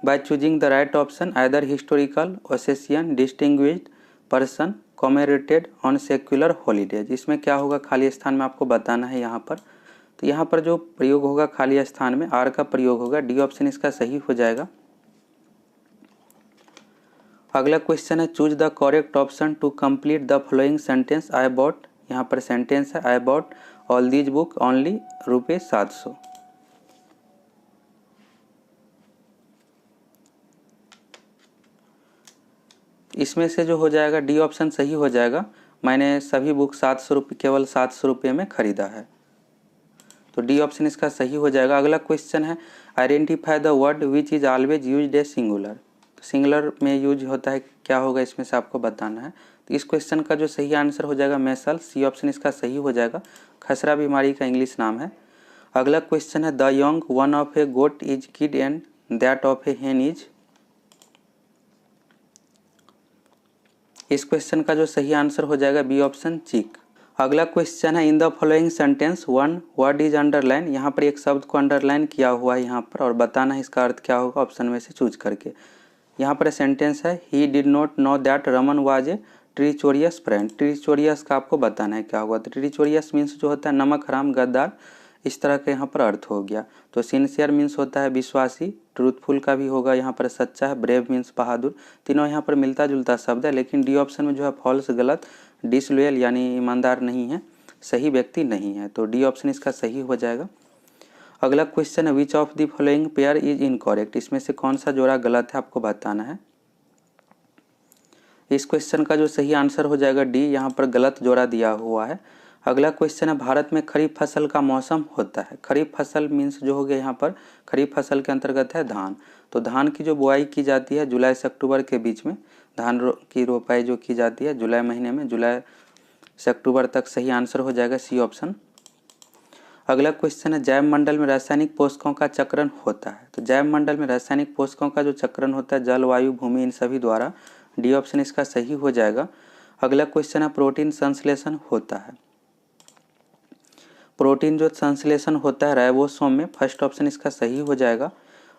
Speaker 1: by choosing the right option either historical, occasion, distinguished person, commemorated on secular holidays. इसमें क्या होगा, खाली स्थान में आपको बताना है यहाँ पर। तो यहाँ पर जो प्रयोग होगा खाली स्थान में आर का प्रयोग होगा, डी ऑप्शन इसका सही हो जाएगा। अगला क्वेश्चन है choose the correct option to complete the following sentence I bought. यहाँ पर सेंटेंस है I bought all these book only ₹700। इसमें से जो हो जाएगा डी ऑप्शन सही हो जाएगा, मैंने सभी बुक 700 रुपये, केवल 700 रुपये में खरीदा है। तो डी ऑप्शन इसका सही हो जाएगा। अगला क्वेश्चन है identify the word which is always used a singular. तो सिंगुलर में यूज होता है, क्या होगा इसमें से आपको बताना है। तो इस क्वेश्चन का जो सही आंसर हो जाएगा मेसल, सी ऑप्शन इसका सही हो जाएगा। खसरा बीमारी का इंग्लिश नाम है। अगला क्वेश्चन है the young one of a goat is kid and that of a hen is. इस क्वेश्चन का जो सही आंसर हो जाएगा बी ऑप्शन चिक। अगला क्वेश्चन है in the following sentence one word is underline. यहाँ पर एक शब्द को अंडरलाइन किया हुआ है यहाँ पर, और बताना है इसका अर्थ क्या होगा ऑप्शन में से चूज करके। यहाँ पर सेंटेंस है he did not know that Raman was a treacherous friend. Treacherous का आपको बताना है क्या होगा। तो ट्रीचोरियस मीन्स जो होता है नमक हराम गद्दार, इस तरह का यहाँ पर अर्थ हो गया। तो सिंसियर मीन्स होता है विश्वासी, ट्रूथफुल का भी होगा यहाँ पर सच्चा है, ब्रेव मीन्स बहादुर। तीनों यहाँ पर मिलता जुलता शब्द है, लेकिन डी ऑप्शन में जो है फॉल्स गलत, डिसलॉयल यानी ईमानदार नहीं है, सही व्यक्ति नहीं है। तो डी ऑप्शन इसका सही हो जाएगा। अगला क्वेश्चन है which of the following pair is incorrect. इसमें से कौन सा जोड़ा गलत है आपको बताना है। इस क्वेश्चन का जो सही आंसर हो जाएगा डी, यहाँ पर गलत जोड़ा दिया हुआ है। अगला क्वेश्चन है भारत में खरीफ फसल का मौसम होता है। खरीफ फसल मीन्स जो हो गया यहाँ पर खरीफ फसल के अंतर्गत है धान। तो धान की जो बुआई की जाती है जुलाई से अक्टूबर के बीच में, धान की रोपाई जो की जाती है जुलाई महीने में, जुलाई से अक्टूबर तक, सही आंसर हो जाएगा सी ऑप्शन। अगला क्वेश्चन है जैव मंडल में रासायनिक पोषकों का चक्रण होता है। तो जैव मंडल में रासायनिक पोषकों का जो चक्रण होता है जल, वायु, भूमि, इन सभी द्वारा, डी ऑप्शन इसका सही हो जाएगा। अगला क्वेश्चन है प्रोटीन संश्लेषण होता है। प्रोटीन जो संश्लेषण होता है राइबोसोम में, फर्स्ट ऑप्शन इसका सही हो जाएगा।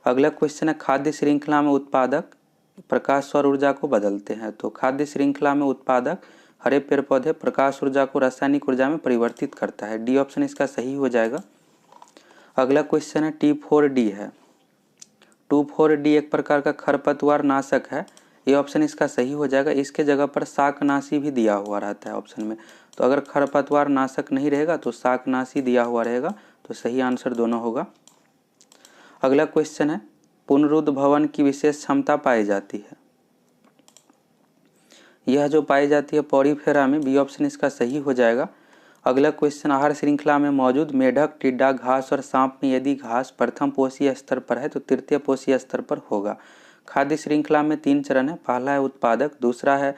Speaker 1: अगला क्वेश्चन है खाद्य श्रृंखला में उत्पादक प्रकाश सौर ऊर्जा को बदलते हैं। तो खाद्य श्रृंखला में उत्पादक हरे पेड़ पौधे प्रकाश ऊर्जा को रासायनिक ऊर्जा में परिवर्तित करता है, डी ऑप्शन इसका सही हो जाएगा। अगला क्वेश्चन है T4D है। 2,4-D एक प्रकार का खरपतवार नाशक है, ये ऑप्शन इसका सही हो जाएगा। इसके जगह पर शाकनाशी भी दिया हुआ रहता है ऑप्शन में। तो अगर खरपतवार नाशक नहीं रहेगा तो शाकनाशी दिया हुआ रहेगा, तो सही आंसर दोनों होगा। अगला क्वेश्चन है पुनरुद्ध भवन की विशेष क्षमता पाई जाती है। यह जो पाई जाती है पॉरीफेरा में, बी ऑप्शन इसका सही हो जाएगा। अगला क्वेश्चन आहार श्रृंखला में मौजूद मेढक, टिड्डा, घास और सांप में यदि घास प्रथम पोषीय स्तर पर है तो तृतीय पोषीय स्तर पर होगा। खाद्य श्रृंखला में 3 चरण है, पहला है उत्पादक, दूसरा है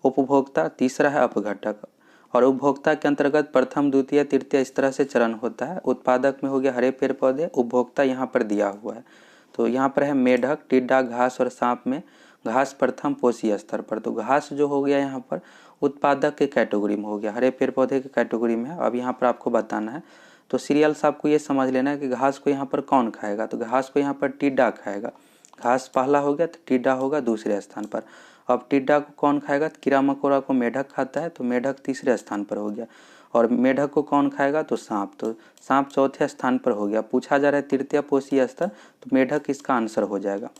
Speaker 1: उपभोक्ता, तीसरा है अपघटक। और उपभोक्ता के अंतर्गत प्रथम, द्वितीय, तृतीय इस तरह से चरण होता है। उत्पादक में हो गया हरे पेड़ पौधे, उपभोक्ता यहाँ पर दिया हुआ है। तो यहाँ पर है मेढक, टिड्डा, घास और सांप में घास प्रथम पोषीय स्तर पर। तो घास जो हो गया यहाँ पर उत्पादक के कैटेगरी में हो गया, हरे पेड़ पौधे के कैटेगरी में है। अब यहाँ पर आपको बताना है, तो सीरियल्स आपको ये समझ लेना है कि घास को यहाँ पर कौन खाएगा। तो घास को यहाँ पर टिड्डा खाएगा, घास पहला हो गया तो टिड्डा होगा दूसरे स्थान पर। अब टिड्डा को कौन खाएगा, तो कीड़ा मकोड़ा को मेढक खाता है, तो मेढक तीसरे स्थान पर हो गया। और मेढक को कौन खाएगा, तो सांप, तो सांप चौथे स्थान पर हो गया। पूछा जा रहा है तृतीय पोषीय स्तर, तो मेढक इसका आंसर हो जाएगा।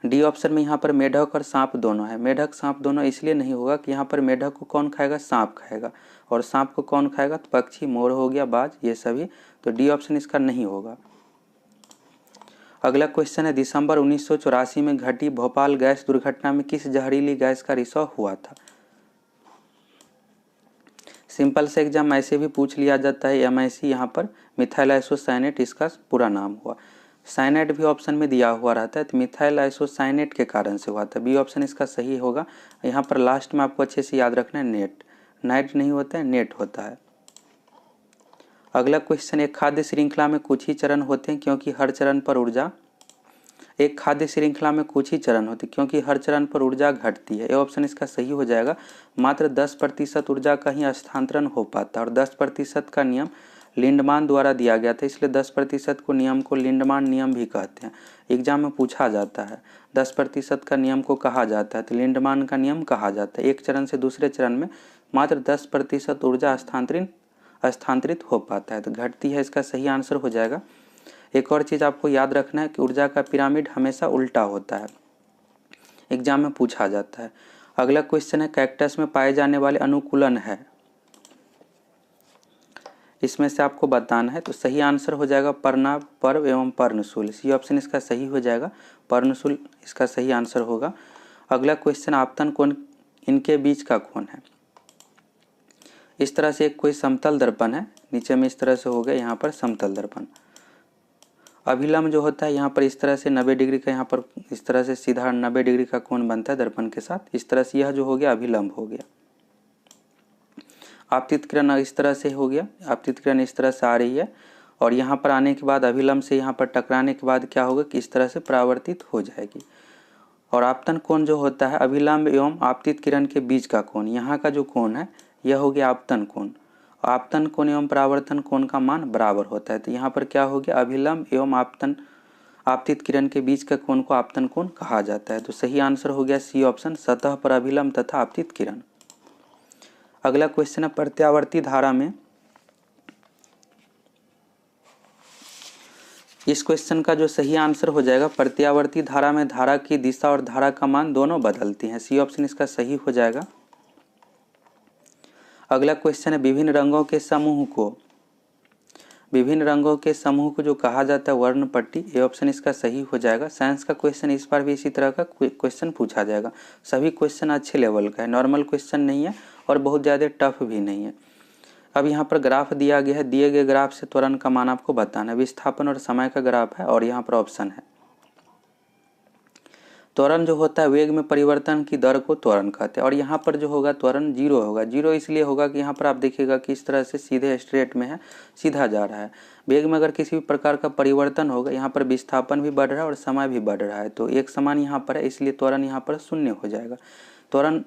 Speaker 1: डी ऑप्शन में यहाँ पर मेढक और सांप दोनों है। मेढक सांप दोनों इसलिए नहीं होगा कि यहाँ पर मेढक को कौन खाएगा, सांप खाएगा, और सांप को कौन खाएगा, तो पक्षी, मोर हो गया, बाज, ये सभी। तो डी ऑप्शन इसका नहीं होगा। अगला क्वेश्चन है दिसंबर 1984 में घटी भोपाल गैस दुर्घटना में किस जहरीली गैस का रिसाव हुआ था। सिंपल से एग्जाम ऐसे भी पूछ लिया जाता है, MIC यहाँ पर मिथाइल आइसोसाइनेट इसका पूरा नाम हुआ। साइनेट भी ऑप्शन में दिया हुआ रहता है, तो मिथाइल आइसोसाइनेट के कारण से हुआ था, बी ऑप्शन इसका सही होगा। यहाँ पर लास्ट में आपको अच्छे से याद रखना है नेट, नाइट नहीं होता है, नेट होता है। अगला क्वेश्चन, एक खाद्य श्रृंखला में कुछ ही चरण होते हैं क्योंकि हर चरण पर ऊर्जा, एक खाद्य श्रृंखला में कुछ ही चरण होते क्योंकि हर चरण पर ऊर्जा घटती है, ये ऑप्शन इसका सही हो जाएगा। मात्र 10% ऊर्जा का ही स्थानांतरण हो पाता है, और 10% का नियम लिंडमान द्वारा दिया गया था, इसलिए 10% को नियम को लिंडमान नियम भी कहते हैं। एग्जाम में पूछा जाता है 10% का नियम को कहा जाता है तो लिंडमान का नियम कहा जाता है। एक चरण से दूसरे चरण में मात्र 10% ऊर्जा स्थानांतरित हो पाता है तो घटती है, इसका सही आंसर हो जाएगा। एक और चीज़ आपको याद रखना है कि ऊर्जा का पिरामिड हमेशा उल्टा होता है, एग्जाम में पूछा जाता है। अगला क्वेश्चन है कैक्टस में पाए जाने वाले अनुकूलन है, इसमें से आपको बताना है। तो सही आंसर हो जाएगा पर्णा, पर्व एवं पर्णशूल। सी ऑप्शन इसका सही हो जाएगा, पर्णशूल इसका सही आंसर होगा। अगला क्वेश्चन आपतन कोण इनके बीच का कोण है। इस तरह से एक कोई समतल दर्पण है, नीचे में इस तरह से हो गया, यहाँ पर समतल दर्पण। अभिलंब जो होता है यहाँ पर इस तरह से 90 डिग्री का, यहाँ पर इस तरह से सीधा 90 डिग्री का कोण बनता है दर्पण के साथ। इस तरह से यह जो हो गया अभिलंब हो गया। आपतित किरण इस तरह से हो गया, आपतित किरण इस तरह से आ रही है और यहाँ पर आने के बाद अभिलंब से यहाँ पर टकराने के बाद क्या होगा कि इस तरह से परावर्तित हो जाएगी। और आपतन कोण जो होता है अभिलंब एवं आपतित किरण के बीच का कोण, यहाँ का जो कोण है यह हो गया आपतन कोण। आपतन कोण एवं परावर्तन कोण का मान बराबर होता है तो यहाँ पर क्या हो गया अभिलंब एवं आपतित किरण के बीच का कोण को आपतन कोण कहा जाता है। तो सही आंसर हो गया सी ऑप्शन, सतह पर अभिलंब तथा आपतित किरण। अगला क्वेश्चन है प्रत्यावर्ती धारा में। इस क्वेश्चन का जो सही आंसर हो जाएगा प्रत्यावर्ती धारा में धारा की दिशा और धारा का मान दोनों बदलती हैं। सी ऑप्शन इसका सही हो जाएगा। अगला क्वेश्चन है विभिन्न रंगों के समूह को जो कहा जाता है वर्ण पट्टी। ये ऑप्शन इसका सही हो जाएगा। साइंस का क्वेश्चन इस बार भी इसी तरह का क्वेश्चन पूछा जाएगा। सभी क्वेश्चन अच्छे लेवल का है, नॉर्मल क्वेश्चन नहीं है और बहुत ज़्यादा टफ भी नहीं है। अब यहाँ पर ग्राफ दिया गया है, दिए गए ग्राफ से त्वरण का मान आपको बताना है। विस्थापन और समय का ग्राफ है और यहाँ पर ऑप्शन है। त्वरण जो होता है वेग में परिवर्तन की दर को त्वरण कहते हैं और यहाँ पर जो होगा त्वरण जीरो होगा। जीरो इसलिए होगा कि यहाँ पर आप देखिएगा कि इस तरह से सीधे स्ट्रेट में है, सीधा जा रहा है। वेग में अगर किसी भी प्रकार का परिवर्तन होगा यहाँ पर विस्थापन भी बढ़ रहा है और समय भी बढ़ रहा है तो एक समान यहाँ पर है, इसलिए त्वरण यहाँ पर शून्य हो जाएगा। त्वरण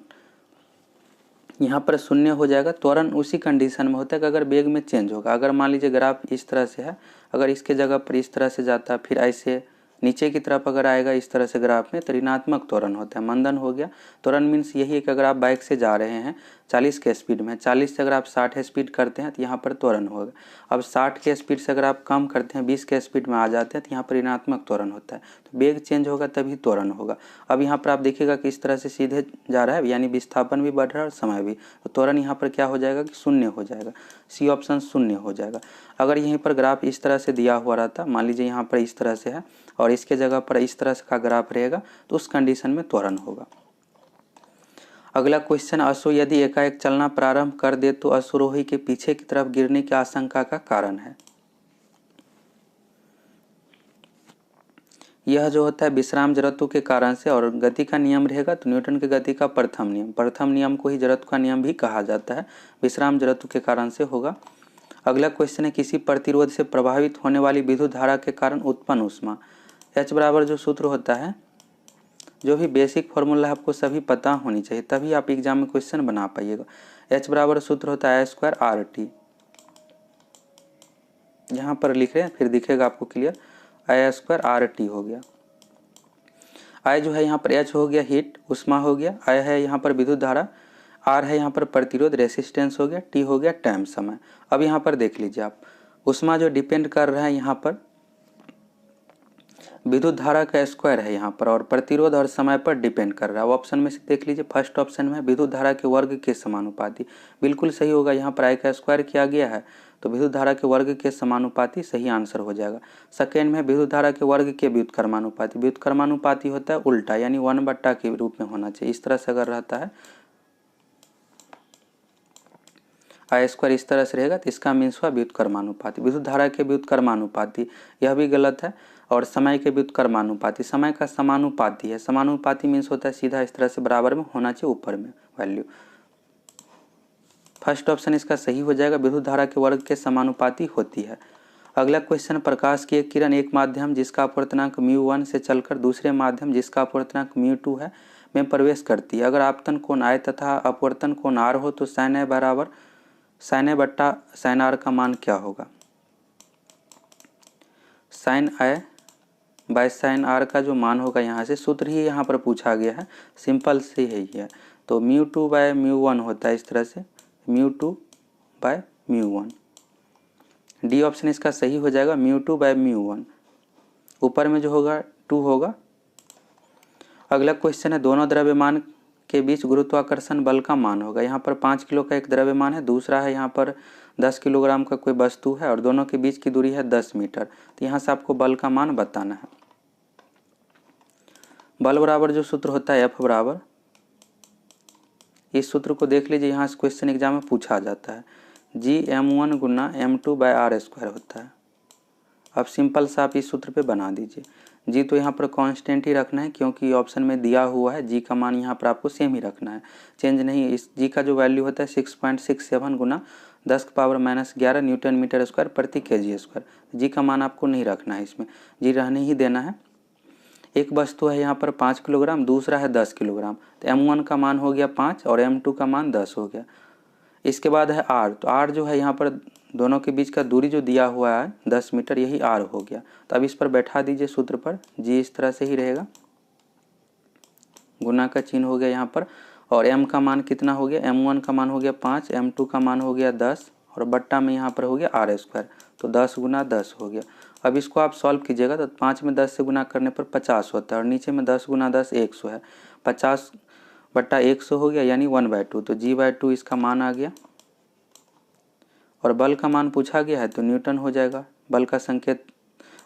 Speaker 1: यहाँ पर शून्य हो जाएगा। त्वरण उसी कंडीशन में होता है कि अगर वेग में चेंज होगा। अगर मान लीजिए ग्राफ इस तरह से है, अगर इसके जगह पर इस तरह से जाता है फिर ऐसे नीचे की तरफ अगर आएगा इस तरह से ग्राफ में तो ऋणात्मक त्वरण होता है, मंदन हो गया। त्वरण मीन्स यही है कि अगर आप बाइक से जा रहे हैं 40 के स्पीड में, 40 से अगर आप 60 स्पीड करते हैं तो यहाँ पर त्वरण होगा। अब 60 के स्पीड से अगर आप कम करते हैं 20 के स्पीड में आ जाते हैं तो यहाँ पर ऋणात्मक त्वरण होता है। तो वेग चेंज होगा तभी त्वरण होगा। अब यहाँ पर आप देखिएगा कि इस तरह से सीधे जा रहा है यानी विस्थापन भी बढ़ रहा है और समय भी, तो त्वरण यहाँ पर क्या हो जाएगा कि शून्य हो जाएगा। सी ऑप्शन शून्य हो जाएगा। अगर यहीं पर ग्राफ इस तरह से दिया हुआ रहता, मान लीजिए यहाँ पर इस तरह से है और इसके जगह पर इस तरह का ग्राफ रहेगा तो उस कंडीशन में त्वरण होगा। अगला क्वेश्चन, अश्व यदि एकाएक चलना प्रारंभ कर दे तो अश्वरोही के पीछे की तरफ गिरने की आशंका का कारण है। यह जो होता है विश्राम जड़त्व के कारण से और गति का नियम रहेगा तो न्यूटन के गति का प्रथम नियम को ही जड़त्व का नियम भी कहा जाता है, विश्राम जड़त्व के कारण से होगा। अगला क्वेश्चन है किसी प्रतिरोध से प्रभावित होने वाली विद्युत धारा के कारण उत्पन्न ऊष्मा। H बराबर जो सूत्र होता है, जो भी बेसिक फॉर्मूला आपको सभी पता होनी चाहिए तभी आप एग्जाम में क्वेश्चन बना पाइएगा। H बराबर सूत्र होता है I² RT, यहाँ पर लिख रहे हैं फिर दिखेगा आपको क्लियर, I² RT हो गया। I जो है यहाँ पर H हो गया हीट ऊष्मा हो गया, I है यहाँ पर विद्युत धारा, R है यहाँ पर प्रतिरोध रेसिस्टेंस हो गया, T हो गया टाइम समय। अब यहाँ पर देख लीजिए आप, ऊष्मा जो डिपेंड कर रहा है यहाँ पर विद्युत धारा का स्क्वायर है यहाँ पर और प्रतिरोध और समय पर डिपेंड कर रहा है। ऑप्शन में से देख लीजिए फर्स्ट ऑप्शन में विद्युत धारा के वर्ग के समानुपाती, बिल्कुल सही होगा। यहाँ पर I का स्क्वायर किया गया है तो विद्युत धारा के वर्ग के समानुपाती सही आंसर हो जाएगा। सेकेंड में विद्युत धारा के वर्ग के व्युत्क्रमानुपाती, व्युत्क्रमानुपाती होता है उल्टा यानी 1/, के रूप में होना चाहिए। इस तरह से अगर रहता है I² इस तरह से रहेगा तो इसका मीन्स हुआ व्युत्क्रमानुपाती। विद्युत धारा के व्युत्क्रमानुपाती यह भी गलत है और समय के व्युत्क्रमानुपाती, समय का समानुपाती है। समानुपाती मीन्स होता है सीधा इस तरह से बराबर में होना चाहिए ऊपर में वैल्यू। फर्स्ट ऑप्शन इसका सही हो जाएगा, विद्युत धारा के वर्ग के समानुपाती होती है। अगला क्वेश्चन, प्रकाश की एक किरण एक माध्यम जिसका अपवर्तनांक μ1 से चलकर दूसरे माध्यम जिसका अपवर्तनांक μ2 है में प्रवेश करती है। अगर आपतन कोण I तथा अपवर्तन कोण R हो तो sin A बराबर sin A बट्टा sin R का मान क्या होगा। Sine I by sine R का जो मान होगा यहाँ से, सूत्र ही यहाँ पर पूछा गया है, सिंपल से है ही है। तो म्यू 2 बाय म्यू 1 होता है इस तरह से, mu 2 by mu 1। D option इसका सही हो जाएगा, म्यू 2 बाय म्यू 1। ऊपर में जो होगा 2 होगा। अगला क्वेश्चन है, दोनों द्रव्यमान के बीच गुरुत्वाकर्षण बल का मान होगा। यहाँ पर 5 किलो का एक द्रव्यमान है, दूसरा है यहाँ पर 10 किलोग्राम का कोई वस्तु है और दोनों के बीच की दूरी है 10 मीटर। तो यहाँ से आपको बल का मान बताना है। बल बराबर जो सूत्र होता है F बराबर, इस सूत्र को देख लीजिए, यहाँ से क्वेश्चन एग्जाम में पूछा जाता है। Gm1 Guna m2 bye are square होता है। अब सिंपल सा आप इस सूत्र पे बना दीजिए। जी तो यहाँ पर कांस्टेंट ही रखना है क्योंकि ऑप्शन में दिया हुआ है, जी का मान यहाँ पर आपको सेम ही रखना है, चेंज नहीं। इस जी का जो वैल्यू होता है 6.67 गुना 10⁻⁻11 न्यूटन मीटर स्क्वायर प्रति kg स्क्वायर। जी का मान आपको नहीं रखना है, इसमें जी रहने ही देना है। एक वस्तु है यहाँ पर 5 किलोग्राम, दूसरा है 10 किलोग्राम। तो m1 का मान हो गया 5 और m2 का मान 10 हो गया। इसके बाद है r, तो r जो है यहाँ पर दोनों के बीच का दूरी जो दिया हुआ है 10 मीटर, यही r हो गया। तो अब इस पर बैठा दीजिए सूत्र पर, जी इस तरह से ही रहेगा, गुना का चिन्ह हो गया यहाँ पर। और m का मान कितना हो गया, m1 का मान हो गया 5, m2 का मान हो गया 10 और बट्टा में यहाँ पर हो गया आर स्क्वायर। तो 10 गुना 10 हो गया। अब इसको आप सॉल्व कीजिएगा तो 5 में 10 से गुना करने पर 50 होता है और नीचे में 10 गुना 10 100 है। 50 बट्टा 100 हो गया यानी 1/2। तो g/2 इसका मान आ गया। और बल का मान पूछा गया है तो न्यूटन हो जाएगा। बल का संकेत,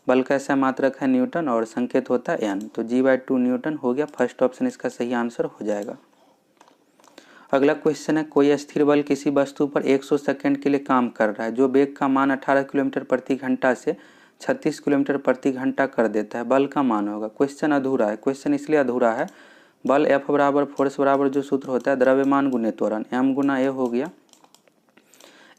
Speaker 1: बल का ऐसा मात्रक है न्यूटन और संकेत होता है n, तो g/2 न्यूटन हो गया। फर्स्ट ऑप्शन इसका सही आंसर हो जाएगा। अगला क्वेश्चन है, कोई स्थिर बल किसी वस्तु पर 100 सेकंड के लिए काम कर रहा है जो वेग का मान 18 किलोमीटर प्रति घंटा से 36 किलोमीटर प्रति घंटा कर देता है, बल का मान होगा। क्वेश्चन अधूरा है। क्वेश्चन इसलिए अधूरा है, बल F बराबर फोर्स बराबर जो सूत्र होता है द्रव्यमान गुने त्वरण, m गुना a हो गया।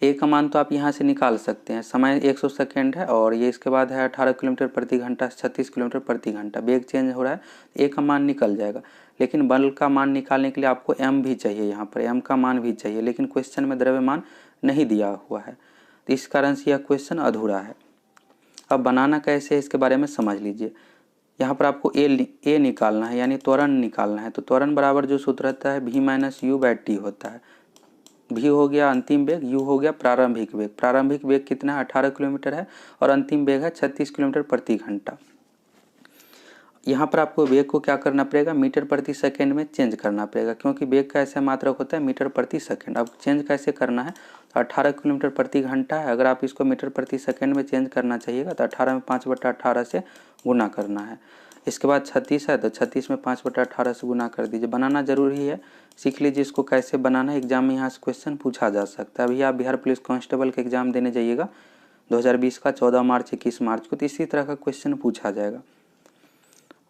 Speaker 1: ए का मान तो आप यहाँ से निकाल सकते हैं, समय 100 सेकेंड है और ये इसके बाद है 18 किलोमीटर प्रति घंटा 36 किलोमीटर प्रति घंटा, वेग चेंज हो रहा है, ए का मान निकल जाएगा। लेकिन बल का मान निकालने के लिए आपको एम भी चाहिए, यहाँ पर एम का मान भी चाहिए, लेकिन क्वेश्चन में द्रव्यमान नहीं दिया हुआ है, तो इस कारण से यह क्वेश्चन अधूरा है। अब बनाना कैसे है इसके बारे में समझ लीजिए। यहाँ पर आपको ए निकालना है यानी त्वरण निकालना है। तो त्वरण बराबर जो सूत्र रहता है v-u/t होता है। v हो गया अंतिम वेग, u हो गया प्रारंभिक वेग। प्रारंभिक वेग कितना है 18 किलोमीटर है और अंतिम वेग है 36 किलोमीटर प्रति घंटा। यहाँ पर आपको वेग को क्या करना पड़ेगा, मीटर प्रति सेकंड में चेंज करना पड़ेगा क्योंकि वेग का ऐसा मात्रक होता है मीटर प्रति सेकंड। अब चेंज कैसे करना है, तो 18 किलोमीटर प्रति घंटा है, अगर आप इसको मीटर प्रति सेकंड में चेंज करना चाहिएगा तो 18 में 5/18 से गुना करना है। इसके बाद 36 है तो 36 में 5/18 से गुना कर दीजिए। बनाना जरूरी है, सीख लीजिए इसको कैसे बनाना है, एग्जाम में यहाँ से क्वेश्चन पूछा जा सकता है। अभी आप बिहार पुलिस कांस्टेबल का एग्जाम देने जाइएगा 2020 का 14 मार्च 21 मार्च को, तो इसी तरह का क्वेश्चन पूछा जाएगा।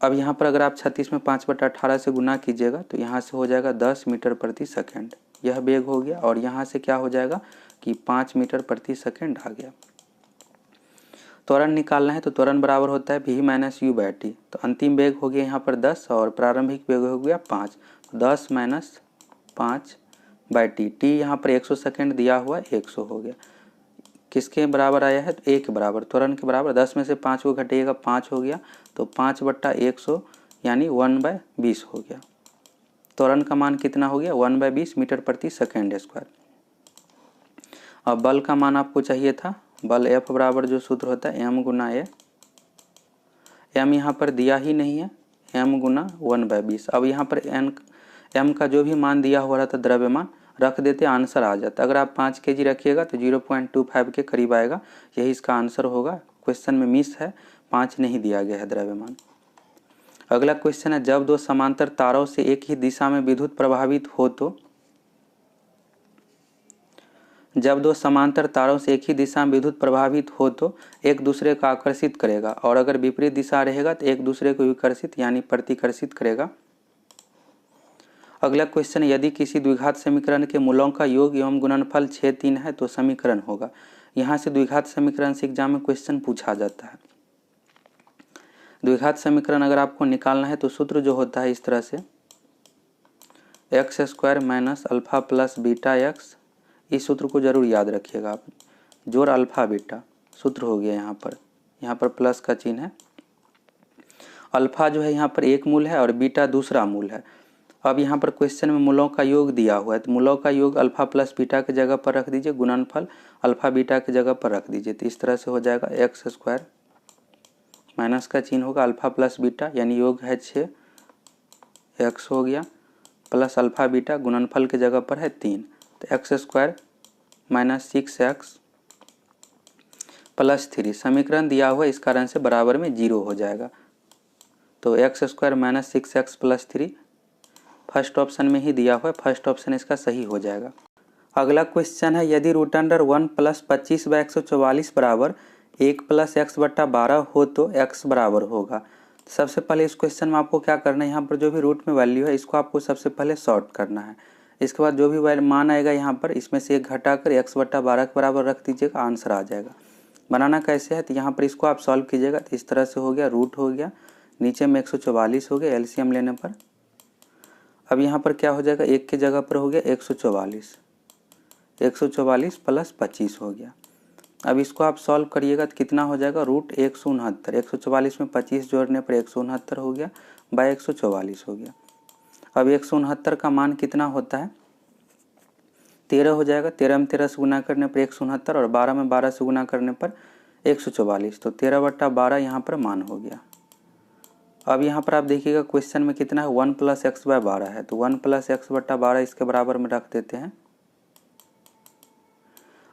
Speaker 1: अब यहाँ पर अगर आप 36 में 5/18 से गुना कीजिएगा तो यहाँ से हो जाएगा 10 मीटर प्रति सेकंड, यह वेग हो गया। और यहाँ से क्या हो जाएगा कि 5 मीटर प्रति सेकंड आ गया। त्वरण निकालना है तो त्वरण बराबर होता है v-u/t। तो अंतिम वेग हो गया यहाँ पर 10 और प्रारंभिक वेग हो गया 5, 10 - 5/t। t यहाँ पर 100 सेकंड दिया हुआ 100 हो गया। किसके बराबर आया है, तो a के बराबर, त्वरण के बराबर। 10 में से 5 को घटेगा 5 हो गया, तो 5/100 यानी 1/20 हो गया। त्वरण का मान कितना हो गया 1/20 मीटर प्रति सेकंड स्क्वायर। अब बल का मान आपको चाहिए था, बल F बराबर जो सूत्र होता है m गुना a, m यहाँ पर दिया ही नहीं है, m गुना 1/20। अब यहाँ पर m का जो भी मान दिया हुआ रहता द्रव्यमान रख देते, आंसर आ जाता। अगर आप 5 kg रखिएगा तो 0.25 के करीब आएगा, यही इसका आंसर होगा। क्वेश्चन में मिस है, 5 नहीं दिया गया है द्रव्यमान। अगला क्वेश्चन है, जब दो समांतर तारों से एक ही दिशा में विद्युत प्रभावित हो तो, जब दो समांतर तारों से एक ही दिशा में विद्युत प्रभावित हो तो एक दूसरे को आकर्षित करेगा और अगर विपरीत दिशा रहेगा तो एक दूसरे को विकर्षित यानी प्रतिकर्षित करेगा। अगला क्वेश्चन, यदि किसी द्विघात समीकरण के मूलों का योग एवं गुणनफल 6, 3 है तो समीकरण होगा। यहाँ से द्विघात समीकरण से एग्जाम में क्वेश्चन पूछा जाता है। द्विघात समीकरण अगर आपको निकालना है तो सूत्र जो होता है इस तरह से, x² - alpha plus beta x, इस सूत्र को जरूर याद रखिएगा आप, जोड़ अल्फा बीटा सूत्र हो गया। यहाँ पर प्लस का चिन्ह है। अल्फा जो है यहाँ पर एक मूल है और बीटा दूसरा मूल है। अब यहाँ पर क्वेश्चन में मूलों का योग दिया हुआ है, तो मूलों का योग अल्फा प्लस बीटा की जगह पर रख दीजिए, गुणनफल अल्फा बीटा की जगह पर रख दीजिए। तो इस तरह से हो जाएगा एक्स स्क्वायर, माइनस का चिन्ह होगा अल्फा प्लस बीटा यानी योग है 6 एक्स हो गया, प्लस अल्फा बीटा गुणनफल की जगह पर है 3, तो x square minus 6x plus 3। समीकरण दिया हुआ इस कारण से बराबर में 0 हो जाएगा। तो x square minus 6x plus 3 first option में ही दिया हुआ है, फर्स्ट ऑप्शन इसका सही हो जाएगा। अगला क्वेश्चन है, यदि रूट अंडर 1 प्लस 25/144 बराबर 1 प्लस एक्स बट्टा 12 हो तो x बराबर होगा। सबसे पहले इस क्वेश्चन में आपको क्या करना है, यहाँ पर जो भी रूट में वैल्यू है इसको आपको सबसे पहले सॉर्ट करना है। इसके बाद जो भी मान आएगा यहाँ पर इसमें से एक घटा कर x बट्टा 12 के बराबर रख दीजिएगा, आंसर आ जाएगा। बनाना कैसे है, तो यहाँ पर इसको आप सॉल्व कीजिएगा तो इस तरह से हो गया, रूट हो गया, नीचे में 144 हो गया एलसीएम लेने पर। अब यहाँ पर क्या हो जाएगा, एक की जगह पर हो गया 144, 144 प्लस 25 हो गया। अब इसको आप सॉल्व करिएगा तो कितना हो जाएगा, रूट 169, 144 में 25 जोड़ने पर 169 हो गया, बाय 144 हो गया। अब 169 का मान कितना होता है, 13 हो जाएगा, 13 में 13 से गुना करने पर 169 और 12 में 12 से गुना करने पर 144, तो 13/12 यहाँ पर मान हो गया। अब यहाँ पर आप देखिएगा क्वेश्चन में कितना है, 1 प्लस एक्स बाय 12 है, तो 1 प्लस एक्स बट्टा 12 इसके बराबर में रख देते हैं।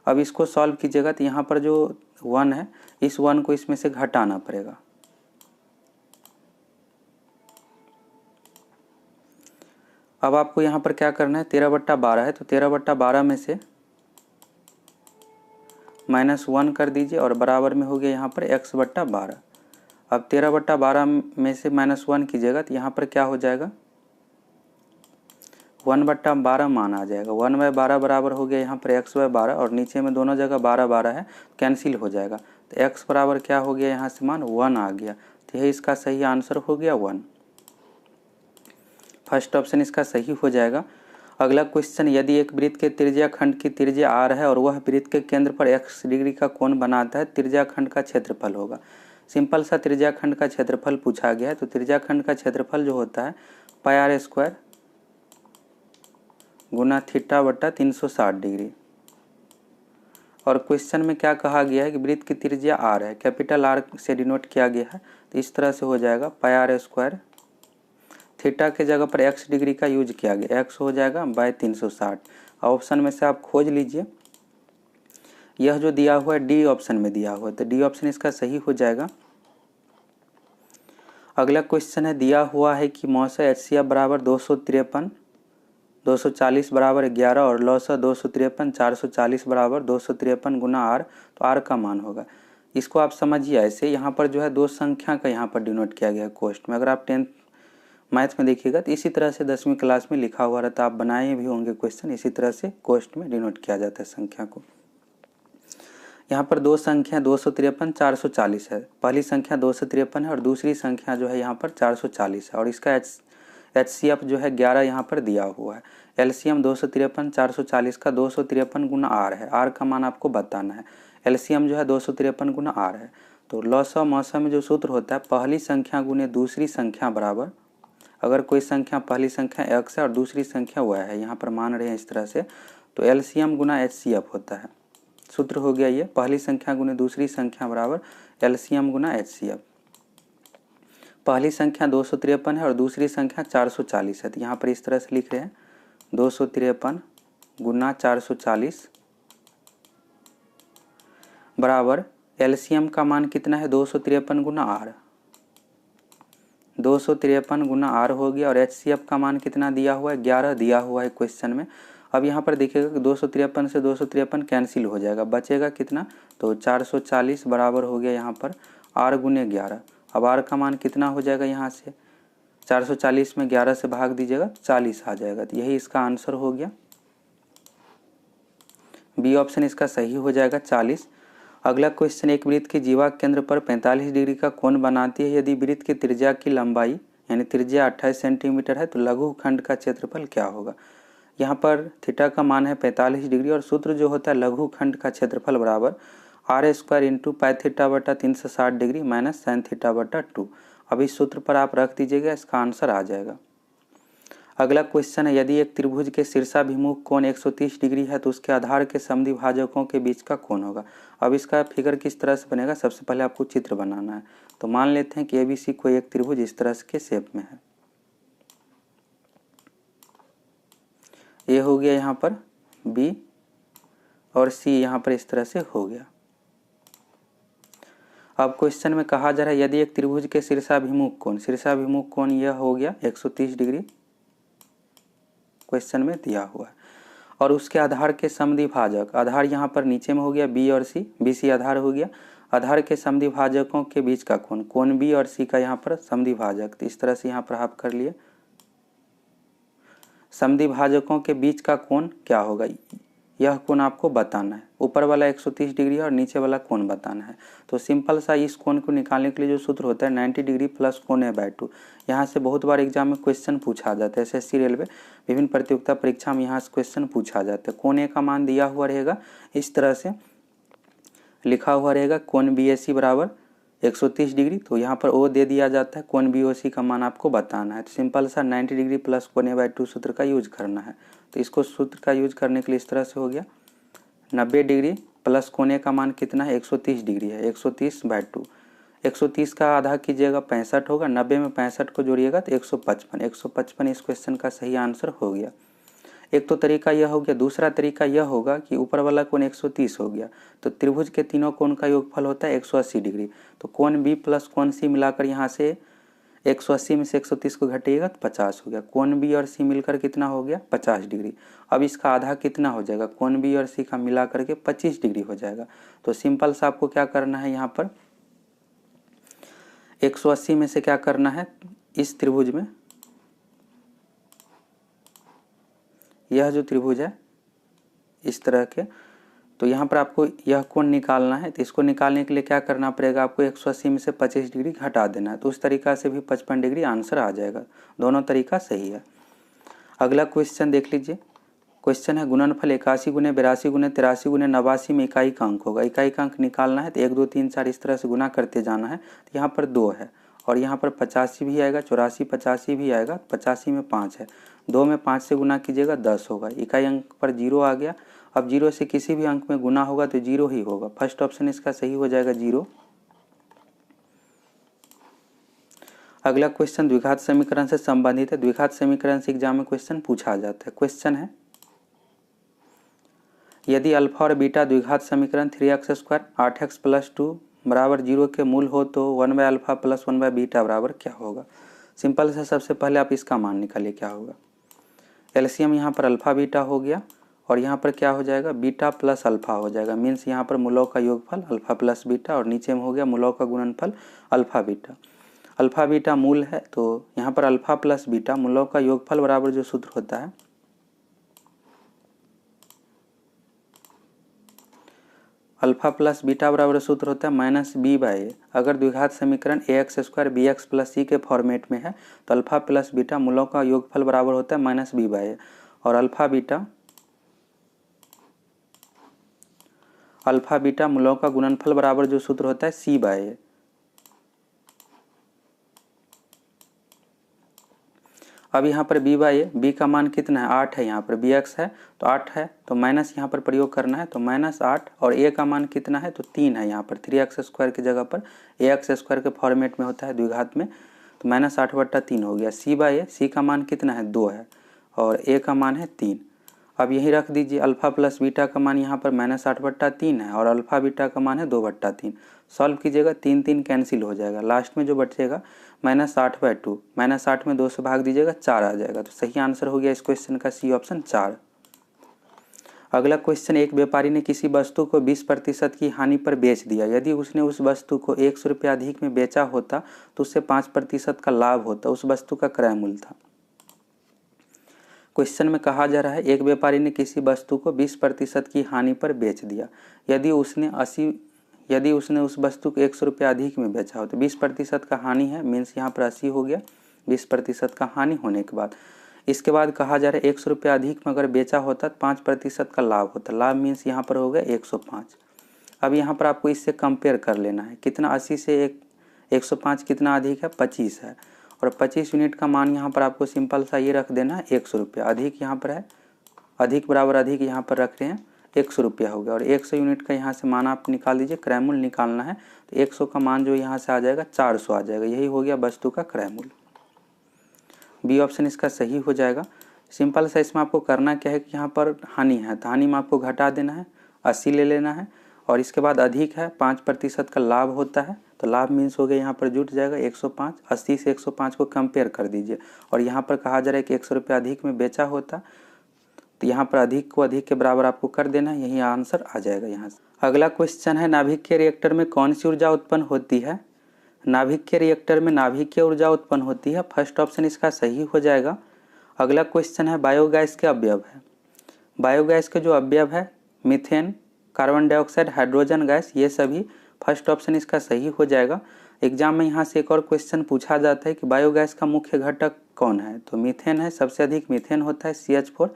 Speaker 1: अब इसको सॉल्व कीजिएगा तो यहाँ पर जो 1 है इस 1 को इसमें से घटाना पड़ेगा। अब आपको यहाँ पर क्या करना है, 13/12 है तो 13/12 में से -1 कर दीजिए और बराबर में हो गया यहाँ पर x/12। अब 13/12 में से -1 कीजिएगा तो यहाँ पर क्या हो जाएगा, 1/12 मान आ जाएगा। 1/12 बराबर हो गया यहाँ पर x/12 और नीचे में दोनों जगह 12 है, कैंसिल हो जाएगा। तो x बराबर क्या हो गया, यहाँ से मान 1 आ गया। तो यही इसका सही आंसर हो गया 1। फर्स्ट ऑप्शन इसका सही हो जाएगा। अगला क्वेश्चन, यदि एक वृत्त के त्रिज्या खंड की त्रिज्या r है और वह वृत्त के केंद्र पर x डिग्री का कोण बनाता है, त्रिज्या खंड का क्षेत्रफल होगा। सिंपल सा त्रिज्या खंड का क्षेत्रफल पूछा गया है, तो त्रिज्या खंड का क्षेत्रफल जो होता है πr² गुना θ/360 डिग्री। और क्वेश्चन में क्या कहा गया है कि वृत्त की त्रिज्या r है, कैपिटल R से डिनोट किया गया है, तो इस तरह से हो जाएगा πr², थीटा के जगह पर x डिग्री का यूज किया गया, x हो जाएगा बाय 360। ऑप्शन में से आप खोज लीजिए, यह जो दिया हुआ है डी ऑप्शन में दिया हुआ है, तो डी ऑप्शन इसका सही हो जाएगा। अगला क्वेश्चन है, दिया हुआ है कि मौसा HCF बराबर 253, 240 बराबर 11 और लौसा 253, 440 बराबर 253 गुना r, तो r का मान होगा। इसको आप समझिए ऐसे, यहाँ पर जो है दो संख्या का यहाँ पर डिनोट किया गया है कोष्ठ में। अगर आप 10th मैथ में देखिएगा तो इसी तरह से 10वीं क्लास में लिखा हुआ रहता, आप बनाए भी होंगे क्वेश्चन, इसी तरह से कोष्ठ में डिनोट किया जाता है संख्या को। यहाँ पर दो संख्या 253, 440 है, पहली संख्या 253 है और दूसरी संख्या जो है यहाँ पर 440 है, और इसका HCF जो है 11 यहाँ पर दिया हुआ है। LCM 253, 440 का 253 गुना r है, r का मान आपको बताना है। LCM जो है 253 गुना r है, तो लौसा मौसा में जो सूत्र होता है पहली संख्या गुने दूसरी संख्या बराबर, अगर कोई संख्या पहली संख्या x है और दूसरी संख्या y है, यहाँ पर मान रहे हैं इस तरह से, तो LCM गुना HCF होता है। सूत्र हो गया ये, पहली संख्या गुने दूसरी संख्या बराबर LCM गुना HCF। पहली संख्या 253 है और दूसरी संख्या 440 है, तो यहाँ पर इस तरह से लिख रहे हैं 253 गुना 440 बराबर LCM का मान कितना है, 253 गुना r, 253 गुना r हो गया, और HCF का मान कितना दिया हुआ है, 11 दिया हुआ है क्वेश्चन में। अब यहाँ पर देखिएगा कि 253 से 253 कैंसिल हो जाएगा, बचेगा कितना, तो 440 बराबर हो गया यहाँ पर r गुने 11। अब r का मान कितना हो जाएगा, यहाँ से 440 में 11 से भाग दीजिएगा 40 आ जाएगा, तो यही इसका आंसर हो गया। बी ऑप्शन इसका सही हो जाएगा 40। अगला क्वेश्चन, एक वृत्त की जीवा केंद्र पर 45 डिग्री का कोण बनाती है, यदि वृत्त की त्रिज्या की लंबाई यानी त्रिज्या 28 सेंटीमीटर है तो लघु खंड का क्षेत्रफल क्या होगा। यहाँ पर थीटा का मान है 45 डिग्री और सूत्र जो होता है लघु खंड का क्षेत्रफल बराबर r² इंटू पाई थीटा बटा 360 डिग्री माइनस साइन थीटा बटा 2। अब इस सूत्र पर आप रख दीजिएगा, इसका आंसर आ जाएगा। अगला क्वेश्चन है, यदि एक त्रिभुज के शीर्षाभिमुख कोण 130 डिग्री है तो उसके आधार के समद्विभाजकों के बीच का कोण होगा। अब इसका फिगर किस तरह से बनेगा, सबसे पहले आपको चित्र बनाना है। तो मान लेते हैं कि ABC कोई एक त्रिभुज इस तरह के शेप में है। ये हो गया यहाँ पर B और C यहाँ पर इस तरह से हो गया। अब क्वेश्चन में कहा जा रहा है यदि एक त्रिभुज के शीर्षाभिमुख कोण यह हो गया 130 डिग्री, क्वेश्चन में दिया हुआ है, और उसके आधार के समद्विभाजक, आधार यहाँ पर नीचे में हो गया B और C, BC आधार हो गया, आधार के समद्विभाजकों के बीच का कोण B और C का यहाँ पर समद्विभाजक, तो इस तरह से यहाँ पर आप कर लिए। समद्विभाजकों के बीच का कोण क्या होगा, यह कोण आपको बताना है। ऊपर वाला 130 डिग्री और नीचे वाला कोण बताना है। तो सिंपल सा इस कोण को निकालने के लिए जो सूत्र होता है 90 डिग्री प्लस कोण A/2। यहाँ से बहुत बार एग्जाम में क्वेश्चन पूछा जाता है, SSC रेलवे विभिन्न प्रतियोगिता परीक्षा में यहाँ से क्वेश्चन पूछा जाता है। कोण A का मान दिया हुआ रहेगा, इस तरह से लिखा हुआ रहेगा कोण BAC बराबर 130 डिग्री, तो यहाँ पर O दे दिया जाता है, कोण BOC का मान आपको बताना है। तो सिंपल सा 90 डिग्री प्लस कोण A/2 सूत्र का यूज करना है। तो इसको सूत्र का यूज करने के लिए इस तरह से हो गया 90 डिग्री प्लस कोण A का मान कितना है 130 डिग्री है, 130/2। 130 का आधा कीजिएगा 65 होगा, 90 में 65 को जोड़िएगा तो 155। 155 इस क्वेश्चन का सही आंसर हो गया। एक तो तरीका यह हो गया। दूसरा तरीका यह होगा कि ऊपर वाला कोण 130 हो गया, तो त्रिभुज के तीनों कोण का योगफल होता है 180 डिग्री। तो कोण B प्लस कोण C मिलाकर यहाँ से 180 में से 130 को घटाइएगा तो 50 हो गया। कोण B और C मिलकर कितना हो गया 50 डिग्री। अब इसका आधा कितना हो जाएगा, कोण B और C का मिला करके 25 डिग्री हो जाएगा। तो सिंपल सा आपको क्या करना है, यहाँ पर 180 में से क्या करना है, इस त्रिभुज में यह जो त्रिभुज है इस तरह के, तो यहाँ पर आपको यह कोण निकालना है। तो इसको निकालने के लिए क्या करना पड़ेगा, आपको 180 में से 25 डिग्री घटा देना है। तो उस तरीका से भी 55 डिग्री आंसर आ जाएगा। दोनों तरीका सही है। अगला क्वेश्चन देख लीजिए। क्वेश्चन है गुणनफल 81 गुने 82 गुने 83 गुने 89 में इकाई का अंक होगा। इकाई का अंक निकालना है तो 1 2 3 4 इस तरह से गुना करते जाना है। तो यहाँ पर 2 है और यहाँ पर 85 भी आएगा, 84 85 भी आएगा, 85 में 5 है, 2 में 5 से गुना कीजिएगा 10 होगा। इकाई अंक पर 0 आ गया। अब 0 से किसी भी अंक में गुना होगा तो 0 ही होगा। फर्स्ट ऑप्शन इसका सही हो जाएगा 0। अगला क्वेश्चन द्विघात समीकरण से संबंधित है। द्विघात समीकरण से एग्जाम में क्वेश्चन पूछा जाता है। क्वेश्चन है यदि अल्फा और बीटा द्विघात समीकरण 3x² 8x + 2 बराबर 0 के मूल हो तो 1/α + 1/β बराबर क्या होगा। सिंपल से सबसे पहले आप इसका मान निकालिए क्या होगा। एलसीएम यहाँ पर अल्फा बीटा हो गया और यहाँ पर क्या हो जाएगा बीटा प्लस अल्फा हो जाएगा। मीन्स यहाँ पर मूलों का योगफल अल्फा प्लस बीटा और नीचे में हो गया मूलों का गुणनफल अल्फा बीटा। अल्फा बीटा मूल है तो यहाँ पर अल्फा प्लस बीटा मूलों का योगफल बराबर जो सूत्र होता है अल्फा प्लस बीटा बराबर सूत्र होता है -b/a। अगर द्विघात समीकरण ax² bx + c के फॉर्मेट में है तो अल्फा प्लस बीटा मूलों का योगफल बराबर होता है -b/a और अल्फा बीटा मूलों का गुणनफल बराबर जो सूत्र होता है c/a। अब यहाँ पर b/a, b का मान कितना है 8 है, यहाँ पर bx है तो 8 है तो माइनस यहाँ पर प्रयोग करना है तो -8 और a का मान कितना है तो 3 है। यहाँ पर 3x² की जगह पर ax² के फॉर्मेट में होता है द्विघात में तो -8/3 हो गया। c/a, c का मान कितना है 2 है और a का मान है 3। अब यही रख दीजिए। अल्फा प्लस बीटा का मान यहाँ पर -8/3 है और अल्फा बीटा का मान है 2/3। सॉल्व कीजिएगा 3 3 कैंसिल हो जाएगा। लास्ट में जो बचेगा -8/2, -8 में 2 से भाग दीजिएगा 4 आ जाएगा। तो सही आंसर हो गया इस क्वेश्चन का सी ऑप्शन 4। अगला क्वेश्चन, एक व्यापारी ने किसी वस्तु को 20% की हानि पर बेच दिया। यदि उसने उस वस्तु को 100 रुपये अधिक में बेचा होता तो उससे 5% का लाभ होता। उस वस्तु का क्रय मूल्य था। क्वेश्चन में कहा जा रहा है एक व्यापारी ने किसी वस्तु को 20% की हानि पर बेच दिया। यदि उसने उस वस्तु को 100 रुपये अधिक में बेचा हो तो 20% का हानि है। मीन्स यहाँ पर 80 हो गया 20% का हानि होने के बाद। इसके बाद कहा जा रहा है 100 रुपये अधिक में अगर बेचा होता तो 5% का लाभ होता। लाभ मीन्स यहाँ पर हो गया 105। अब यहाँ पर आपको इससे कंपेयर कर लेना है, कितना 80 से 105 कितना अधिक है, 25 है। और 25 यूनिट का मान यहाँ पर आपको सिंपल सा ये रख देना है 100 रुपया। अधिक यहाँ पर है, अधिक बराबर अधिक यहाँ पर रख रहे हैं 100 रुपया हो गया। और 100 यूनिट का यहाँ से मान आप निकाल दीजिए, क्रय मूल्य निकालना है तो 100 का मान जो यहाँ से आ जाएगा 400 आ जाएगा। यही हो गया वस्तु का क्रय मूल्य। बी ऑप्शन इसका सही हो जाएगा। सिंपल सा इसमें आपको करना क्या है कि यहाँ पर हानि है तो हानि में आपको घटा देना है, 80 ले लेना है। और इसके बाद अधिक है, 5% का लाभ होता है तो लाभ मीन्स हो गया यहाँ पर जुट जाएगा 105। 80 से 105 को कंपेयर कर दीजिए। और यहाँ पर कहा जा रहा है कि 100 रुपया अधिक में बेचा होता तो यहाँ पर अधिक को अधिक के बराबर आपको कर देना है, यही आंसर आ जाएगा यहाँ से। अगला क्वेश्चन है, नाभिकीय रिएक्टर में कौन सी ऊर्जा उत्पन्न होती है? नाभिकीय रिएक्टर में नाभिकीय ऊर्जा उत्पन्न होती है, फर्स्ट ऑप्शन इसका सही हो जाएगा। अगला क्वेश्चन है, बायोगैस के अवयव है। बायोगैस के जो अवयव है methane, carbon dioxide, hydrogen gas, ये सभी, फर्स्ट ऑप्शन इसका सही हो जाएगा। एग्जाम में यहाँ से एक और क्वेश्चन पूछा जाता है कि बायोगैस का मुख्य घटक कौन है, तो मीथेन है, सबसे अधिक मीथेन होता है CH4।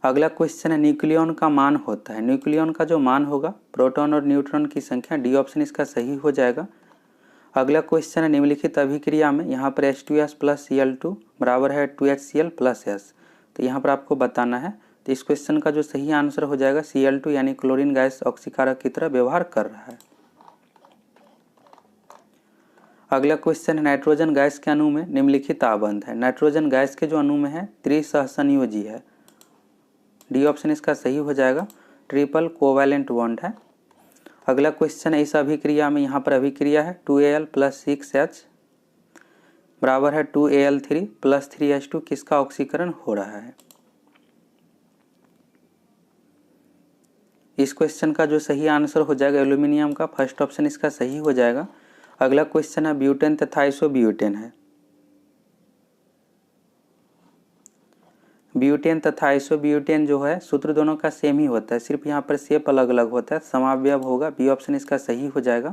Speaker 1: अगला क्वेश्चन है, न्यूक्लियॉन का मान होता है। न्यूक्लियॉन का जो मान होगा प्रोटॉन और न्यूट्रॉन की संख्या, डी ऑप्शन इसका सही हो जाएगा। अगला क्वेश्चन है, निम्नलिखित अभिक्रिया में यहाँ पर H2S प्लस Cl2 बराबर है 2HCl प्लस S, तो यहाँ पर आपको बताना है। तो इस क्वेश्चन का जो सही आंसर हो जाएगा Cl2 यानी क्लोरीन गैस ऑक्सीकारक की तरह व्यवहार कर रहा है। अगला क्वेश्चन है, नाइट्रोजन गैस के अणु में निम्नलिखित आबंध है। नाइट्रोजन गैस के जो अणु में है त्रिसहसंयोजी है, डी ऑप्शन इसका सही हो जाएगा, ट्रिपल कोवैलेंट बॉन्ड है। अगला क्वेश्चन है, इस अभिक्रिया में यहाँ पर अभिक्रिया है 2Al प्लस 6H बराबर है 2Al3 प्लस 3H2, किसका ऑक्सीकरण हो रहा है? इस क्वेश्चन का जो सही आंसर हो जाएगा एल्यूमिनियम का, फर्स्ट ऑप्शन इसका सही हो जाएगा। अगला क्वेश्चन है, ब्यूटेन तथा आइसोब्यूटेन है। ब्यूटेन तथा आइसोब्यूटेन जो है सूत्र दोनों का सेम ही होता है, सिर्फ यहाँ पर शेप अलग अलग होता है, समावयव होगा, बी ऑप्शन इसका सही हो जाएगा।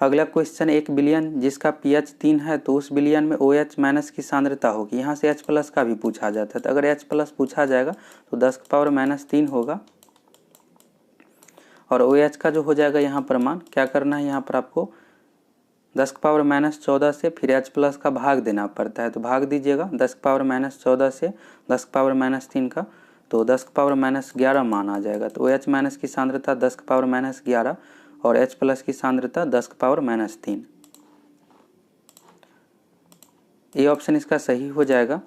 Speaker 1: अगला क्वेश्चन, 1 बिलियन जिसका pH 3 है तो उस बिलियन में OH माइनस की सांद्रता होगी। यहाँ से H प्लस का भी पूछा जाता है, तो अगर H प्लस पूछा जाएगा तो 10⁻³ होगा। और OH का जो हो जाएगा यहाँ पर मान क्या करना है, यहाँ पर आपको 10⁻14 से फिर H प्लस का भाग देना पड़ता है, तो भाग दीजिएगा 10⁻14 से 10⁻³ का, तो 10⁻11 मान आ जाएगा। तो OH माइनस की सांद्रता 10⁻11 और H प्लस की सांद्रता 10⁻³ ये ऑप्शन इसका सही हो जाएगा।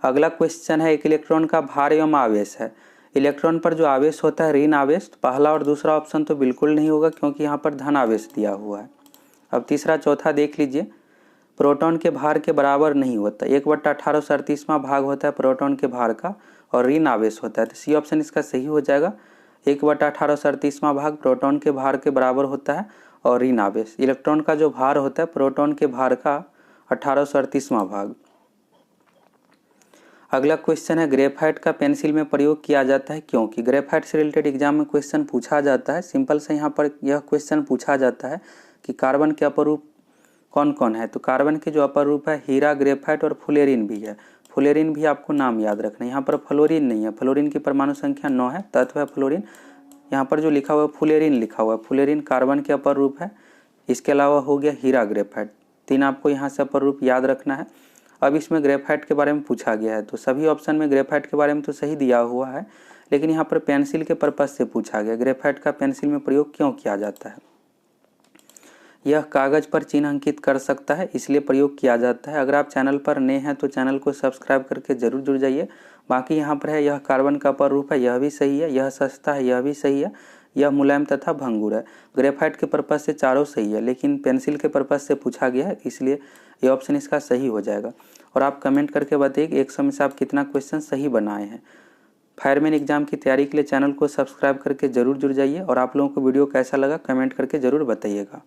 Speaker 1: अगला क्वेश्चन है, एक इलेक्ट्रॉन का भार एवं आवेश है। इलेक्ट्रॉन पर जो आवेश होता है ऋण आवेश, तो पहला और दूसरा ऑप्शन तो बिल्कुल नहीं होगा क्योंकि यहाँ पर धन आवेश दिया हुआ है। अब तीसरा चौथा देख लीजिए, प्रोटॉन के भार के बराबर नहीं होता, 1/1838वां भाग होता है प्रोटॉन के भार का और ऋण आवेश होता है, तो सी ऑप्शन इसका सही हो जाएगा। 1/1838वां भाग प्रोटॉन के भार के बराबर होता है और ऋण आवेश, इलेक्ट्रॉन का जो भार होता है प्रोटॉन के भार का 1838वां भाग। अगला क्वेश्चन है, ग्रेफाइट का पेंसिल में प्रयोग किया जाता है क्योंकि? ग्रेफाइट से रिलेटेड एग्जाम में क्वेश्चन पूछा जाता है। सिंपल से यहाँ पर यह क्वेश्चन पूछा जाता है कि कार्बन के अपरूप कौन कौन है, तो कार्बन के जो अपरूप है हीरा, ग्रेफाइट और फ्लोरीन भी है। फ्लोरीन भी आपको नाम याद रखना है, यहाँ पर फ्लोरीन नहीं है, फ्लोरीन की परमाणु संख्या 9 है, तत्व है फ्लोरीन। यहाँ पर जो लिखा हुआ है फ्लोरीन लिखा हुआ है, फ्लोरीन कार्बन के अपर रूप है। इसके अलावा हो गया हीरा, ग्रेफाइट, 3 आपको यहाँ से अपर रूप याद रखना है। अब इसमें ग्रेफाइट के बारे में पूछा गया है, तो सभी ऑप्शन में ग्रेफाइट के बारे में तो सही दिया हुआ है, लेकिन यहाँ पर पेंसिल के पर्पज से पूछा गया, ग्रेफाइट का पेंसिल में प्रयोग क्यों किया जाता है? यह कागज पर चिन्ह अंकित कर सकता है, इसलिए प्रयोग किया जाता है। अगर आप चैनल पर नए हैं तो चैनल को सब्सक्राइब करके जरूर जुड़ जाइए। बाकी यहाँ पर है, यह कार्बन का अपर रूप है, यह भी सही है, यह सस्ता है, यह भी सही है, यह मुलायम तथा भंगुर है। ग्रेफाइट के पर्पज से चारों सही है, लेकिन पेंसिल के पर्पज से पूछा गया है, इसलिए ये ऑप्शन इसका सही हो जाएगा। और आप कमेंट करके बताइए कि 100 में से आप कितना क्वेश्चन सही बनाए हैं। फायरमैन एग्जाम की तैयारी के लिए चैनल को सब्सक्राइब करके जरूर जुड़ जाइए। और आप लोगों को वीडियो कैसा लगा कमेंट करके जरूर बताइएगा।